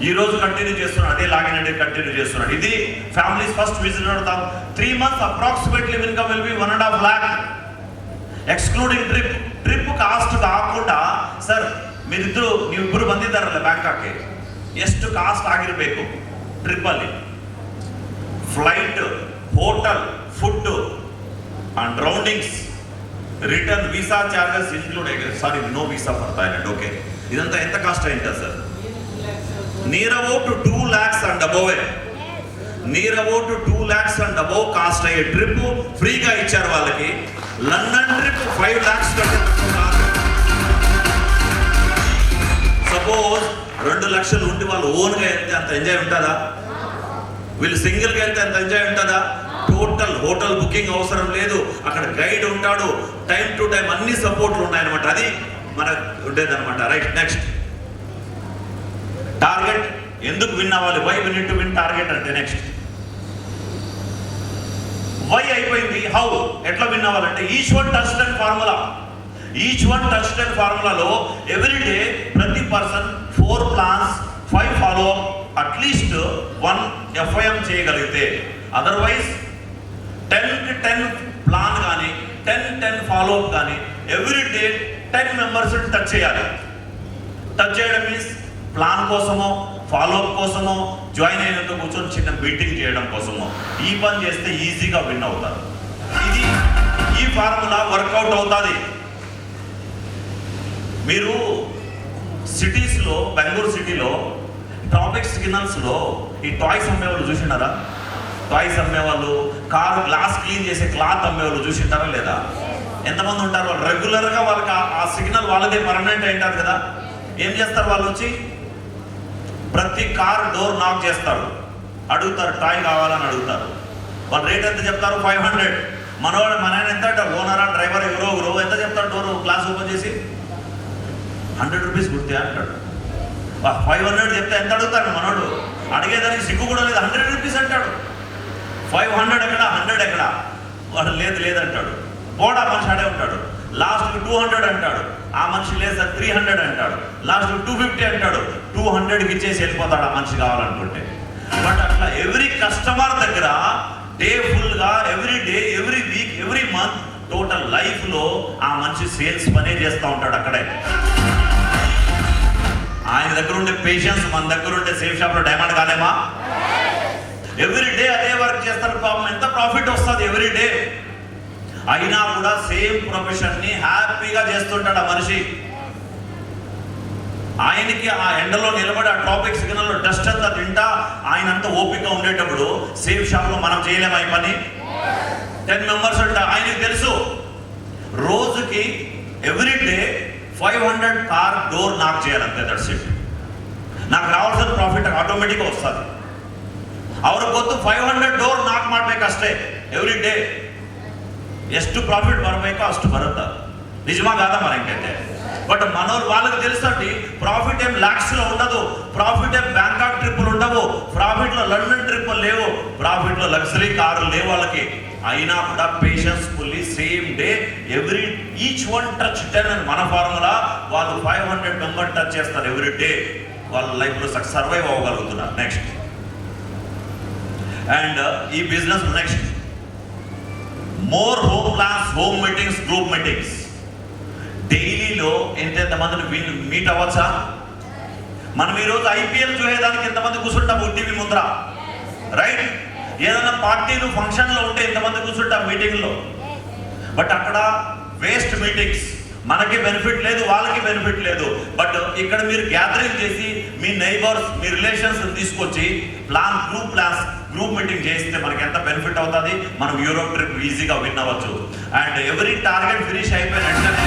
S1: ఈ రోజు కంటిన్యూ చేస్తున్నాడు. అదే లాగిన్ అంటే కంటిన్యూ చేస్తున్నాడు. ఇది ఫ్యామిలీస్ ఫస్ట్ విజిట్ అవుతాం. 3 months approximately income will be 1.5 lakh excluding trip cost ಕಾకుండా. ಸರ್ ನೀವಿಬ್ಬರು ಬಂದಿದ್ದಾರಲ್ಲ ಬ್ಯಾಂಕಾಕ್ಗೆ, ಎಷ್ಟು ಕಾಸ್ಟ್ ಆಗಿರಬೇಕು ಟ್ರಿಪ್ ಅಲ್ಲಿ? Flight, hotel, food and roundings, return, visa charges include ಆಗಿದೆ. Sorry, no visa for Thailand. Okay, ఇదంతా ఎంత కాస్ట్ అయిందా sir? Near about 2 lakhs and above. Near about 2 lakhs and above cost అయ్యే ట్రిప్ ఫ్రీగా ఇచ్చారు వాళ్ళకి. లండన్ ట్రిప్ 5 lakhs కట్టుకున్నారు. సపోజ్ 2 లక్షలు ఉండి వాళ్ళు ఓన్గా వెళ్తే అంత ఎంజాయ్ ఉంటుందా? వీళ్ళు సింగిల్గా వెళ్తే అంత ఎంజాయ్ ఉంటుందా? టోటల్ హోటల్ బుకింగ్ అవసరం లేదు. అక్కడ గైడ్ ఉంటాడు. టైం టు టైం అన్ని సపోర్ట్లు ఉన్నాయన్నమాట. అది మనకు ఉండేదన్నమాట. Right, next target. ఎందుకు విన్ అవ్వాలి? Why we need to win target అంటే నెక్స్ట్ వై అయిపోయింది. హౌ, ఎట్లా విన్ అవ్వాలంటే each one touch and formula. Each one touch and ఫార్ములాలో ఎవ్రీడే ప్రతి person 4 plans, 5 follow up, at least 1 FIM చేయగలిగితే, అదర్వైజ్ 10 ప్లాన్ కానీ 10 follow up కానీ ఎవ్రీడే 10 members టచ్ చేయాలి. టచ్ చేయడం మీన్స్ ప్లాన్ కోసమో, ఫాలో అప్ కోసమో, జాయిన్ అయినందుకు కూర్చొని చిన్న మీటింగ్ చేయడం కోసమో ఈ పని చేస్తే ఈజీగా విన్ అవుతారు. ఈ ఫార్ములా వర్కౌట్ అవుతుంది. మీరు సిటీస్లో, బెంగళూరు సిటీలో ట్రాఫిక్ సిగ్నల్స్లో ఈ టాయ్స్ అమ్మేవాళ్ళు చూసినారా? టాయ్స్ అమ్మేవాళ్ళు, కారు గ్లాస్ క్లీన్ చేసే క్లాత్ అమ్మేవాళ్ళు చూసింటారా లేదా? ఎంతమంది ఉంటారు? వాళ్ళు రెగ్యులర్గా వాళ్ళకి ఆ సిగ్నల్ వాళ్ళదే పర్మనెంట్ అయింటారు కదా. ఏం చేస్తారు వాళ్ళు? వచ్చి ప్రతి కార్ డోర్ నాక్ చేస్తారు, అడుగుతారు టాయ్ కావాలని అడుగుతారు. వాళ్ళు రేట్ ఎంత చెప్తారు? 500. మన ఆయన ఎంత అంటారు? ఓనరా డ్రైవర్ ఎవరో ఎంత చెప్తారు? డోర్ గ్లాస్ ఓపెన్ చేసి 100 రూపీస్ గుర్తే అంటాడు. 500 చెప్తే ఎంత అడుగుతాడు మనోడు? అడిగేదానికి సిగ్గు కూడా లేదు. 100 రూపీస్ అంటాడు. 500 ఎక్కడ, 100 ఎక్కడ? వాడు లేదంటాడు. పోడా మనిషి ఆడే ఉంటాడు. లాస్ట్ 200 అంటాడు. ఆ మనిషి లేదు సార్ 300 అంటాడు. లాస్ట్ 250 అంటాడు. 200కి ఇచ్చేసి వెళ్ళిపోతాడు ఆ మనిషి కావాలనుకుంటే. బట్ అట్లా ఎవ్రీ కస్టమర్ దగ్గర డే ఫుల్గా, every day, every week, every month total లైఫ్లో ఆ మనిషి సేల్స్ పనే చేస్తూ ఉంటాడు అక్కడే. ఆయన దగ్గర ఉండే పేషెన్స్ మన దగ్గర ఉండే సేఫ్ షాప్లో డైమండ్ కాదేమా? ఎవ్రీ డే అదే వర్క్ చేస్తారు. పాపం ఎంత ప్రాఫిట్ వస్తుంది ఎవ్రీ డే. అయినా కూడా సేమ్ ప్రొఫెషన్ని హ్యాపీగా చేస్తుంటాడు ఆ మనిషి. ఆయనకి ఆ ఎండలో నిలబడి ఆ ట్రాఫిక్ సిగ్నల్లో డస్ట్ అంతా తింటా ఆయన అంతా ఓపిక ఉండేటప్పుడు సేఫ్ షాప్లో మనం చేయలేము ఈ పని. 10 మెంబర్స్ ఉంటా. ఆయనకి తెలుసు రోజుకి every day 500 car door knock చేయాలంతే. That's it. నాకు రావాల్సిన ప్రాఫిట్ ఆటోమేటిక్గా వస్తుంది. ಅವ್ರ ಗೊತ್ತು 500 ಡೋರ್ ನಾಕ್ ಮಾಡ್ಬೇಕಷ್ಟೇ ಎವ್ರಿ ಡೇ. ಎಷ್ಟು ಪ್ರಾಫಿಟ್ ಬರಬೇಕೋ ಅಷ್ಟು ಬರುತ್ತೆ. నిజమా కాదా మరి ఇంకైతే? బట్ మనోళ్ళు వాళ్ళకి తెలుసండి ప్రాఫిట్ ఏం లాక్స్లో ఉండదు, ప్రాఫిట్ ఏం బ్యాంకాక్ ట్రిప్పులు ఉండవు, ప్రాఫిట్లో లండన్ ట్రిప్పులు లేవు, ప్రాఫిట్లో లగ్జరీ కార్లు లేవు వాళ్ళకి. అయినా కూడా patience fully same day every each one touch 10 అని మన ఫార్ములా. వాళ్ళు 500 మెంబర్ టచ్ చేస్తారు ఎవ్రీ డే. వాళ్ళ లైఫ్లో సర్వైవ్ అవ్వగలుగుతున్నారు. నెక్స్ట్ అండ్ ఈ business next more home plans, home meetings, group meetings. డైలీలో ఎంతమందిని మీట్ అవ్వచ్చా? మనం ఈరోజు ఐపీఎల్ చూసేదానికి ఎంతమంది కూర్చుంటాం టీవీ ముందర, రైట్? ఏదైనా పార్టీలు ఫంక్షన్లో ఉంటే ఎంతమంది కూర్చుంటాం మీటింగ్లో. బట్ అక్కడ వేస్ట్ మీటింగ్స్. మనకి బెనిఫిట్ లేదు, వాళ్ళకి బెనిఫిట్ లేదు. బట్ ఇక్కడ మీరు గ్యాదరింగ్ చేసి మీ నైబర్స్, మీ రిలేషన్స్ తీసుకొచ్చి గ్రూప్ మీటింగ్ చేస్తే మనకి ఎంత బెనిఫిట్ అవుతుంది. మనం యూరోప్ ట్రిప్ ఈజీగా విన్ అవ్వచ్చు. అండ్ ఎవ్రీ టార్గెట్ ఫినిష్ అయిపోయిన వెంటనే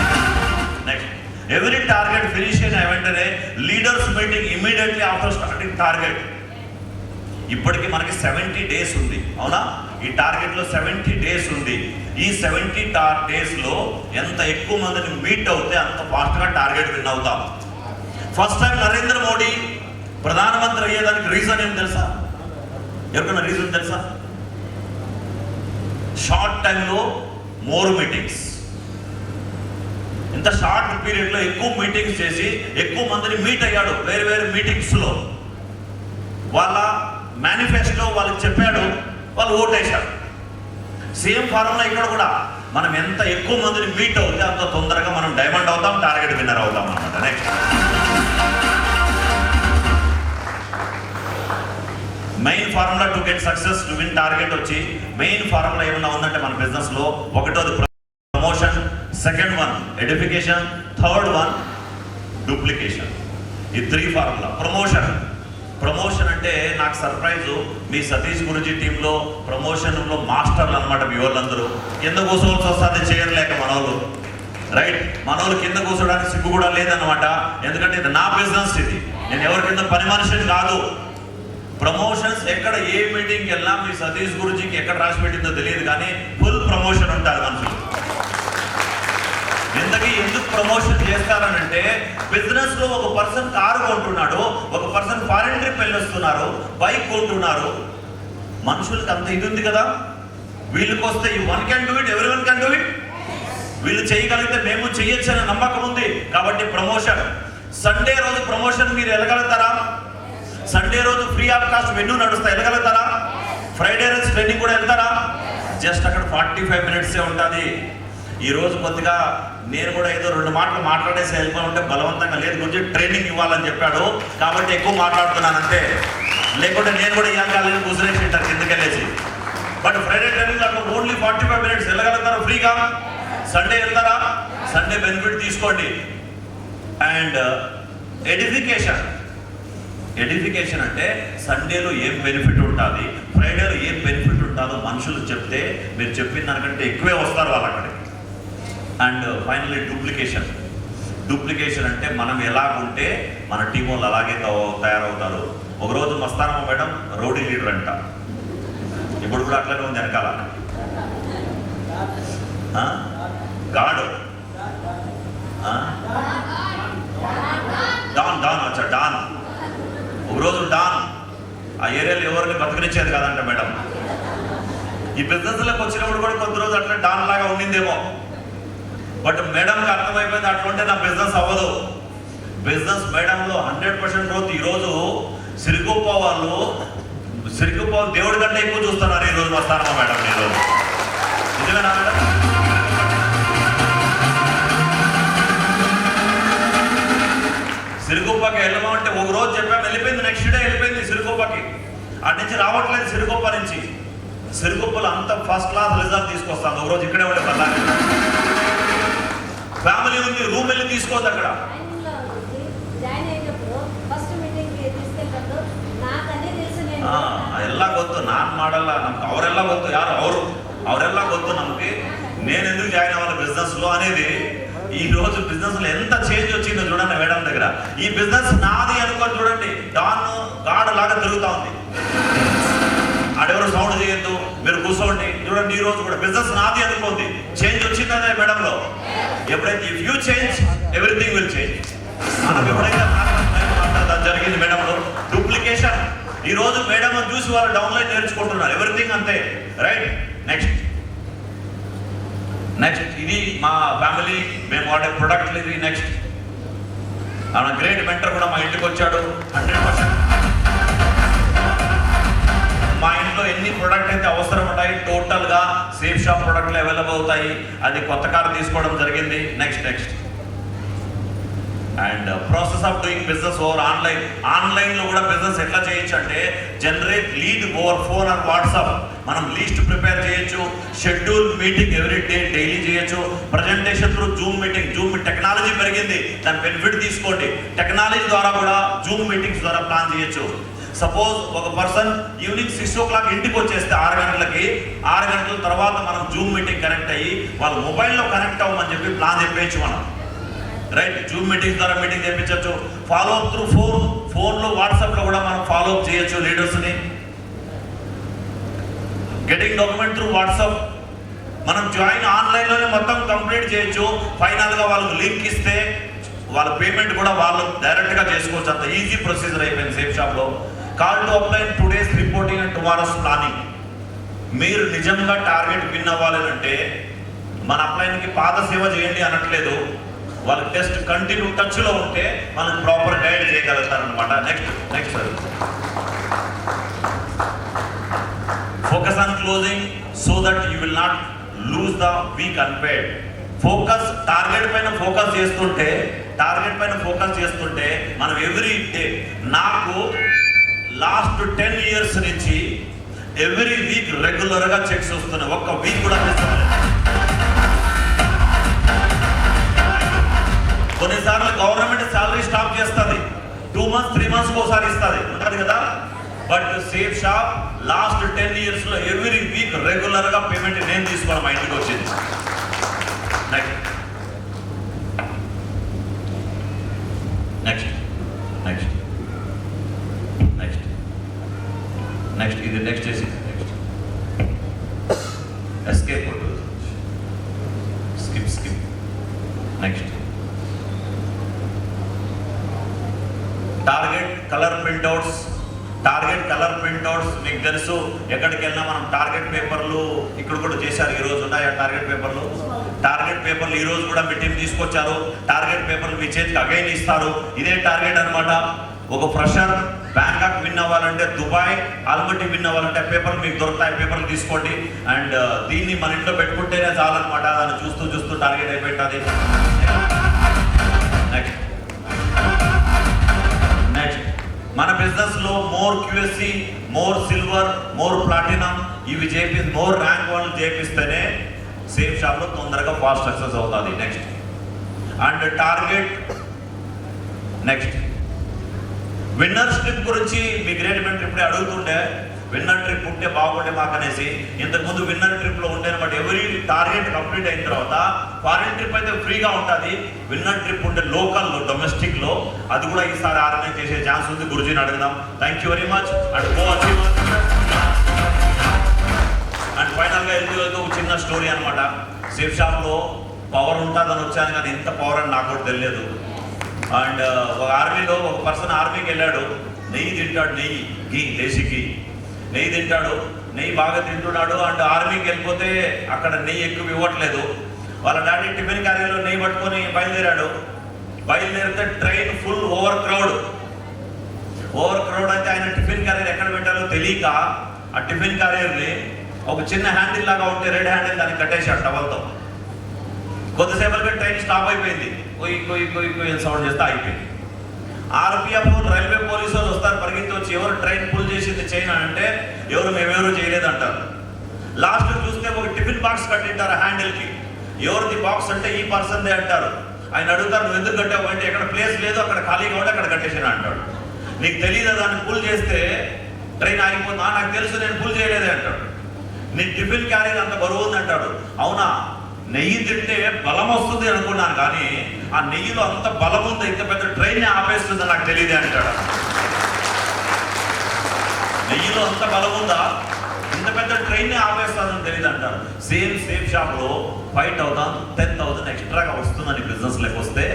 S1: నెక్స్ట్ ఎవ్రీ టార్గెట్ ఫినిష్ అయిన వెంటనే leaders meeting immediately after starting target. ఇప్పటికి మనకి 70 డేస్ ఉంది, అవునా? ఈ టార్గెట్లో 70 డేస్ ఉంది. ఈ 70 డేస్లో ఎంత ఎక్కువ మందిని మీట్ అవుతే అంత ఫాస్ట్గా టార్గెట్ విన్ అవుతాం. ఫస్ట్ టైం నరేంద్ర మోడీ ప్రధానమంత్రి అయ్యేదానికి రీజన్ ఏం తెలుసా? ఎవరికైనా రీజన్ తెలుసా? షార్ట్ టైంలో మోర్ మీటింగ్స్. ఇంత షార్ట్ పీరియడ్లో ఎక్కువ మీటింగ్స్ చేసి ఎక్కువ మందిని మీట్ అయ్యాడు వేరే వేరే మీటింగ్స్లో. వాళ్ళ మేనిఫెస్టో వాళ్ళకి చెప్పాడు, వాళ్ళు ఓటేశారు. సేమ్ ఫార్ములా ఇక్కడ కూడా. మనం ఎంత ఎక్కువ మందిని మీట్ అవుతే అంత తొందరగా మనం డైమండ్ అవుతాం, టార్గెట్ విన్నర్ అవుతాం అన్నమాట. Next main formula to get success, to win target వచ్చి మెయిన్ ఫార్ములా ఏమన్నా ఉందంటే మన బిజినెస్లో ఒకటోది promotion, second one edification, third one duplication. ఈ 3 ఫార్ములా. ప్రమోషన్ అంటే నాకు సర్ప్రైజు, మీ సతీష్ గురుజీ టీంలో ప్రమోషన్లో మాస్టర్లు అనమాట మీ వాళ్ళందరూ. కింద కూర్చోవలసి వస్తుంది చేయలేక మనోళ్ళు, రైట్? మనోళ్ళు కింద కూర్చోడానికి సిగ్గు కూడా లేదన్నమాట. ఎందుకంటే ఇది నా బిజినెస్, ఇది నేను ఎవరి కింద పని మనిషిని కాదు. ప్రమోషన్స్ ఎక్కడ ఏ మీటింగ్కి వెళ్ళినా మీ సతీష్ గురుజీకి ఎక్కడ రాసి పెట్టిందో తెలియదు, కానీ ఫుల్ ప్రమోషన్ ఉంటారు మనుషులు. ఎందుకు ప్రమోషన్ చేస్తారనంటే బిజినెస్ లో ఒక పర్సన్ కారు కొంటున్నాడు, ఒక పర్సన్ ఫారెన్ ట్రిప్ వెళ్ళొస్తున్నారు, బైక్ కొంటున్నారు. మనుషులకు అంత ఇది ఉంది కదా. వీళ్ళకి వస్తే one can do it, every one can do it. వీళ్ళు చేయగలిగితే మేము చేయొచ్చు అనే నమ్మకం ఉంది కాబట్టి ప్రమోషన్. సండే రోజు ప్రమోషన్ మీరు వెళ్ళగలుగుతారా? సండే రోజు ఫ్రీ ఆఫ్ కాస్ట్ వెన్యూ నడుస్తా, వెళ్ళగలుగుతారా? ఫ్రైడే రోజు ట్రైనింగ్ కూడా వెళ్తారా? జస్ట్ అక్కడ 45 మినిట్సే ఉంటుంది. ఈ రోజు కొద్దిగా నేను కూడా ఏదో 2 మాటలు మాట్లాడేసి వెళ్ళిపోయి ఉంటే బలవంతంగా లేదు, కొంచెం ట్రైనింగ్ ఇవ్వాలని చెప్పాడు కాబట్టి ఎక్కువ మాట్లాడుతున్నాను అంతే. లేకుంటే నేను కూడా ఏం కాలేదు కూర్చునేసి ఉంటాను కిందకి వెళ్ళేసి. బట్ ఫ్రైడే ట్రైనింగ్ అక్కడ ఓన్లీ 45 మినిట్స్ వెళ్ళగలుగుతారు ఫ్రీగా. సండే వెళ్తారా? సండే బెనిఫిట్ తీసుకోండి. అండ్ ఎడిఫికేషన్ అంటే సండేలో ఏం బెనిఫిట్ ఉంటుంది, ఫ్రైడేలో ఏం బెనిఫిట్ ఉంటుందో మనుషులు చెప్తే మీరు చెప్పిన దానికంటే ఎక్కువే వస్తారు వాళ్ళు అక్కడికి. అండ్ ఫైనల్లీ డూప్లికేషన్ అంటే మనం ఎలాగుంటే మన టీం వాళ్ళు అలాగే తయారవుతారు. ఒకరోజు మస్తానమ్మ మేడం రౌడీ లీడర్ అంట, ఇప్పుడు కూడా అట్లనే ఉంది వెనకాల. గాడు డాన్ వచ్చా డాన్. ఒకరోజు డాన్ ఆ ఏరియాలో ఎవరిని బతికినిచ్చేది కాదంట మేడం. ఈ బిజినెస్లోకి వచ్చినప్పుడు కూడా కొద్ది రోజు అట్లా డాన్ లాగా ఉండిందేమో. బట్ మేడంకి అర్థమైపోయింది అట్లుంటే నా బిజినెస్ అవ్వదు. బిజినెస్ మేడంలో 100% గ్రోత్. ఈరోజు సిరిగుప్ప వాళ్ళు దేవుడి కంటే ఎక్కువ చూస్తున్నారు ఈరోజు వస్తానమ్మా మేడం. ఈరోజు నిజమేనా మేడం? సిరిగుప్పకి వెళ్ళమంటే ఒక రోజు చెప్పాము, వెళ్ళిపోయింది. నెక్స్ట్ డే వెళ్ళిపోయింది సిరిగుప్పకి. అటు నుంచి రావట్లేదు సిరిగుప్ప నుంచి. సిరిగుప్పలు అంత ఫస్ట్ క్లాస్ రిజల్ట్ తీసుకొస్తాను. ఒకరోజు ఇక్కడే ఉండే పర్లేదు, ఫ్యామిలీ ఉంది, రూమ్ వెళ్ళి తీసుకోవద్దు అక్కడ. ಎಲ್ಲ ಗೊತ್ತು, ನಾನು ಮಾಡಲ್ಲ, ನಮ್ಗೆ ಅವರೆಲ್ಲ ಗೊತ್ತು, ಯಾರು ಅವರೆಲ್ಲ ಗೊತ್ತು నమ్మకి. నేను ఎందుకు జాయిన్ అవ్వాలి బిజినెస్లో అనేది. ఈ రోజు బిజినెస్లో ఎంత చేంజ్ వచ్చిందో చూడండి మేడం దగ్గర. ఈ బిజినెస్ నాది అనుకోని చూడండి, గాడు లాగా తిరుగుతా ఉంది. ఆడెవరు సౌండ్ చేయొద్దు, మీరు కూర్చోండి. చూడండి ఈ రోజు కూడా బిజినెస్ నాది అనుకోండి. చేంజ్ వచ్చిందనే మేడంలో. ఎప్పుడైతే if you change everything will change. మనం ఎప్పుడైతే జరిగింది మేడంలో డూప్లికేషన్. ఈ రోజు మేడం చూసి వాళ్ళు డౌన్లైన్ నేర్చుకుంటున్నారు, ఎవ్రీథింగ్ అంతే. రైట్, నెక్స్ట్ ఇది మా ఫ్యామిలీ, మేము వాడే ప్రొడక్ట్లు ఇది. నెక్స్ట్ మన గ్రేట్ మెంటర్ కూడా మా ఇంటికి వచ్చాడు. 100% మా ఇంట్లో ఎన్ని ప్రొడక్ట్ అయితే అవసరం ఉంటాయి టోటల్గా సేఫ్ షాప్ ప్రొడక్ట్లు అవైలబుల్ అవుతాయి. అది కొత్త కారు తీసుకోవడం జరిగింది. Next and process of doing business over ఆన్లైన్లో కూడా బిజినెస్ ఎట్లా చేయొచ్చు అంటే generate lead over phone or WhatsApp. మనం లీస్ట్ ప్రిపేర్ చేయొచ్చు, schedule meeting every day daily చేయొచ్చు, presentation through Zoom meeting. Technology పెరిగింది, దాని బెనిఫిట్ తీసుకోండి. టెక్నాలజీ ద్వారా కూడా జూమ్ మీటింగ్స్ ద్వారా ప్లాన్ చేయొచ్చు. సపోజ్ ఒక పర్సన్ ఈవినింగ్ 6 o'clock ఇంటికి వచ్చేస్తే 6 గంటలకి, 6 గంటల తర్వాత మనం జూమ్ మీటింగ్ కనెక్ట్ అయ్యి వాళ్ళు మొబైల్లో కనెక్ట్ అవ్వమని చెప్పి ప్లాన్ చెప్పేయచ్చు మనం. రైట్, జూమ్ మీటింగ్ ద్వారా మీటింగ్ చేయించవచ్చు. ఫాలో అప్ త్రూ ఫోన్లో వాట్సాప్లో కూడా మనం ఫాలో అప్ చేయొచ్చు లీడర్స్ని. Getting document through WhatsApp. మనం జాయిన్ ఆన్లైన్లోనే మొత్తం కంప్లీట్ చేయొచ్చు. ఫైనల్గా వాళ్ళకి లింక్ ఇస్తే వాళ్ళ పేమెంట్ కూడా వాళ్ళు డైరెక్ట్గా చేసుకోవచ్చు. అంత ఈజీ ప్రొసీజర్ అయిపోయింది సేఫ్ షాప్లో. Call to apply today's reporting and tomorrow's planning. మీరు నిజంగా టార్గెట్ విన్ అవ్వాలంటే మన అప్లైన్కి పాద సేవ చేయండి అనట్లేదు. వాళ్ళ టెస్ట్ కంటిన్యూ టచ్లో ఉంటే మనకు ప్రాపర్ గైడ్ చేయగలుగుతారనమాట. Next focus on closing so that you will not lose the week unpaid. Target పైన ఫోకస్ చేస్తుంటే మనం ఎవ్రీ డే, నాకు లాస్ట్ 10 years నుంచి ఎవ్రీ వీక్ రెగ్యులర్గా చెక్స్ వస్తున్నాయి. ఒక్క వీక్ కూడా చేస్తున్నాయి. కొన్నిసార్లు గవర్నమెంట్ శాలరీ స్టాప్ చేస్తుంది, 2 months 3 months ఒకసారి ఇస్తుంది కదా. But safe shop last 10 years every week రెగ్యులర్గా పేమెంట్ నేను తీసుకోవడం మా ఇంటికి వచ్చింది. నెక్స్ట్ ఇది నెక్స్ట్ చేసి escape skip. Next target colour printouts. మీకు తెలుసు, ఎక్కడికి వెళ్ళినా మనం టార్గెట్ పేపర్లు ఇక్కడ కూడా చేశారు. ఈ రోజు ఉన్నాయి టార్గెట్ పేపర్లు ఈ రోజు కూడా మీ టీం తీసుకొచ్చారు. టార్గెట్ పేపర్లు మీ చేతికి అగైన్ ఇస్తారు. ఇదే టార్గెట్ అనమాట. ఒక ఫ్రెషర్ బ్యాంకాక్ విన్ అవ్వాలంటే, దుబాయ్ ఆల్మటీ విన్ అవ్వాలంటే పేపర్లు మీకు దొరుకుతాయి. పేపర్లు తీసుకోండి. అండ్ దీన్ని మన ఇంట్లో పెట్టుకుంటేనే చాలన్నమాట. దాన్ని చూస్తూ టార్గెట్ అయిపోయింది. నెక్స్ట్ మన బిజినెస్లో more QSC, more silver, more platinum ఇవి చేపిస్తే, మోర్ ర్యాంక్ వాళ్ళు చేపిస్తేనే సేఫ్ షాప్లో తొందరగా ఫాస్ట్ సక్సెస్ అవుతుంది. నెక్స్ట్ విన్నర్స్ ట్రిప్ గురించి మీ గ్రేట్ మెంటర్ ఇప్పుడే అడుగుతుండే, విన్నర్ ట్రిప్ ఉంటే బాగుండే మాకు అనేసి. ఇంతకుముందు విన్నర్ ట్రిప్లో ఉండే బట్ ఎవరి టార్గెట్ కంప్లీట్ అయిన తర్వాత ఫారిన్ ట్రిప్ అయితే ఫ్రీగా ఉంటుంది. విన్నర్ ట్రిప్ ఉండే లోకల్లో, డొమెస్టిక్లో అది కూడా ఈసారి ఆర్గనైజ్ చేసే ఛాన్స్ ఉంది. గురుజీని అడుగుదాం. Thank you very much. And go achieve. And ఫైనల్గా వెళ్తూ చిన్న స్టోరీ అనమాట. సేఫ్ షాప్లో పవర్ ఉంటుందని వచ్చాను కానీ ఇంత పవర్ అని నాకు కూడా తెలియదు. అండ్ ఒక ఆర్మీలో ఒక పర్సన్ ఆర్మీకి వెళ్ళాడు. నెయ్యి తింటాడు, నెయ్యి గీ, దేశీ గీ నెయ్యి తింటాడు. నెయ్యి బాగా తింటున్నాడు. అండ్ ఆర్మీకి వెళ్ళిపోతే అక్కడ నెయ్యి ఎక్కువ ఇవ్వట్లేదు. వాళ్ళ డాడీ టిఫిన్ క్యారియర్లో నెయ్యి పట్టుకొని బయలుదేరాడు. బయలుదేరితే ట్రైన్ ఫుల్ ఓవర్ క్రౌడ్ అయితే ఆయన టిఫిన్ క్యారియర్ ఎక్కడ పెట్టాలో తెలియక ఆ టిఫిన్ క్యారియర్ని ఒక చిన్న హ్యాండిల్ లాగా ఉంటే రెడ్ హ్యాండిల్ దాన్ని కట్టేశాడు టవల్తో. కొద్దిసేపటికి ట్రైన్ స్టాప్ అయిపోయింది. కొయ్యి సౌండ్ చేస్తే అయిపోయింది. ఆర్పిఎఫ్ రైల్వే పోలీసు వాళ్ళు వస్తారు పరిగెత్తి వచ్చి, ఎవరు ట్రైన్ పుల్ చేసింది చైనా అంటే మేమెవరూ చేయలేదు అంటారు. లాస్ట్ చూస్తే ఒక టిఫిన్ బాక్స్ కట్టింటారు హ్యాండిల్కి. ఎవరిది బాక్స్ అంటే ఈ పర్సన్దే అంటారు. ఆయన అడుగుతారు, నువ్వు ఎందుకు కట్టావు అంటే ఎక్కడ ప్లేస్ లేదు, అక్కడ ఖాళీగా ఉంటే అక్కడ కట్టేసాను అంటాడు. నీకు తెలియదు దాన్ని పుల్ చేస్తే ట్రైన్ ఆగిపోతుందా? నాకు తెలుసు, నేను పుల్ చేయలేదే అంటాడు. నీ టిఫిన్ క్యారియర్ అంత బరువు ఉంది అంటాడు. అవునా, నెయ్యి తింటే బలం వస్తుంది అనుకున్నాను కానీ ఆ నెయ్యిలో అంత బలం ఉంది, ఇంత పెద్ద ట్రైన్ ఆపేస్తుంది నాకు తెలియదు అంటాడు. నెయ్యిలో అంత బలం ఉందా, ఇంత పెద్ద ట్రైన్ ఆపేస్తుందని తెలియదు అంటారు. సేఫ్ షాప్లో 5,000 10,000 ఎక్స్ట్రాగా వస్తుందని బిజినెస్ లెక్క వస్తే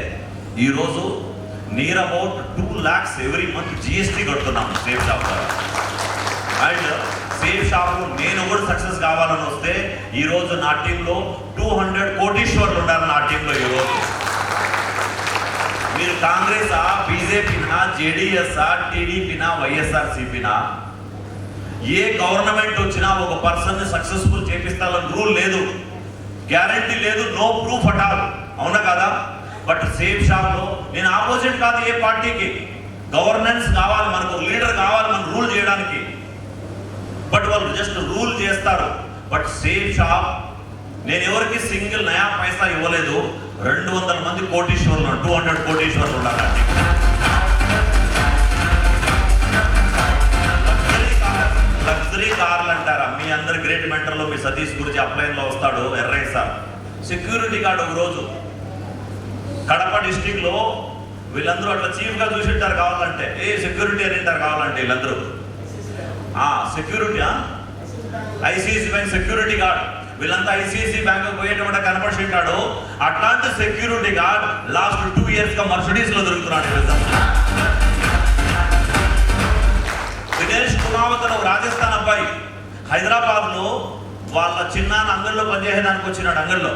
S1: ఈరోజు near about 2 lakhs every month GST కడుతున్నాం సేఫ్ షాప్ ద్వారా. అండ్ సేఫ్ షాప్లో నేను కూడా సక్సెస్ కావాలని వస్తే ఈరోజు నా టీంలో 200 కోటీశ్వర్లు ఉన్నారు నా టీంలో. ఈరోజు మీరు కాంగ్రెసా, బీజేపీనా, జేడీఎస్ఆ, టీడీపీనా, వైఎస్ఆర్సీపీనా, ఏ గవర్నమెంట్ వచ్చినా ఒక పర్సన్ని సక్సెస్ఫుల్ చేపిస్తాలని రూల్ లేదు, గ్యారంటీ లేదు, నో ప్రూఫ్ అట్ ఆల్. అవునా కదా? బట్ సేఫ్ షాప్లో నేను ఆపోజిట్ కాదు ఏ పార్టీకి. గవర్నెన్స్ కావాలి మనకు, లీడర్ కావాలి మనం రూల్ చేయడానికి. బట్ వాళ్ళు జస్ట్ రూల్ చేస్తారు. బట్ సేఫ్ షాప్ నేను ఎవరికి సింగిల్ నయా పైసా ఇవ్వలేదు. 200 మంది కోటీశ్వర్లు, 200 కోటీశ్వర్లు ఉండాలండి. లగ్జరీ కార్లు అంటారా? మీ అందరు గ్రేట్ మెంటర్లో మీ సతీష్ గురించి అప్లైన్లో వస్తాడు ఎర్రై సార్. సెక్యూరిటీ గార్డ్ ఒక రోజు కడప డిస్టిక్లో వీళ్ళందరూ అట్లా చీఫ్గా చూసింటారు కావాలంటే, సెక్యూరిటీ అని అంటారు కావాలంటే వీళ్ళందరూ security, ICICI bank security guard. వీళ్ళంతా ఐసిఐసి బ్యాంక్ పోయేటప్పుడు కనపడుతుంటాడు. అట్లాంటి సెక్యూరిటీ గార్డ్ లాస్ట్ 2 years గా మర్సిడీస్ లో దొరుకుతున్నాడు. వినేష్ కుమావత్ ఒక రాజస్థాన్ అబ్బాయి హైదరాబాద్ లో వాళ్ళ చిన్నాన్న అంగల్లో పనిచేసేదానికి వచ్చినాడు.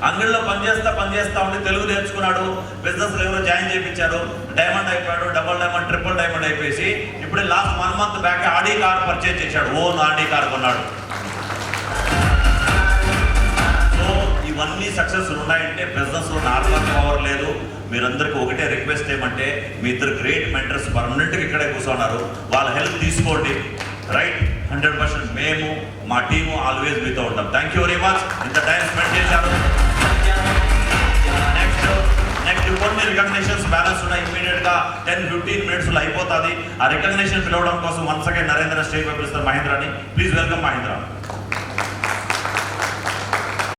S1: అంగల్లో పనిచేస్తా ఉండి తెలుగు నేర్చుకున్నాడు. బిజినెస్ ఎవరో జాయిన్ చేయించారు. డైమండ్ అయిపోయాడు, డబుల్ డైమండ్, ట్రిపుల్ డైమండ్ అయిపోయి ఇప్పుడే last 1 month back Audi car purchase చేశాడు. ఓన్ ఆడి కార్ కొన్నాడు. సో ఇవన్నీ సక్సెస్ ఉన్నాయంటే బిజినెస్ లో నార్మల్ పవర్ లేదు. మీరందరికీ ఒకటే రిక్వెస్ట్ ఏమంటే, మీ ఇద్దరు గ్రేట్ మెంటర్స్ పర్మనెంట్గా ఇక్కడే కూర్చున్నారు, వాళ్ళ హెల్ప్ తీసుకోండి. రైట్, 100% మేము మా టీము ఆల్వేస్ మీతో ఉంటాం. Thank you very much. ఇంత టైం స్పెండ్ చేశారు. నెక్స్ట్ కొన్ని రికగ్నిషన్స్ బ్యాలెన్స్ ఉన్నాయి. ఇమీడియట్ గా 10-15 minutes అయిపోతుంది. ఆ రికగ్నిషన్ పిలవడం కోసం వన్స్ అగైన్ నరేంద్ర స్టేజ్ పంపిస్తారు మహేంద్రాని. Please welcome Mahindra.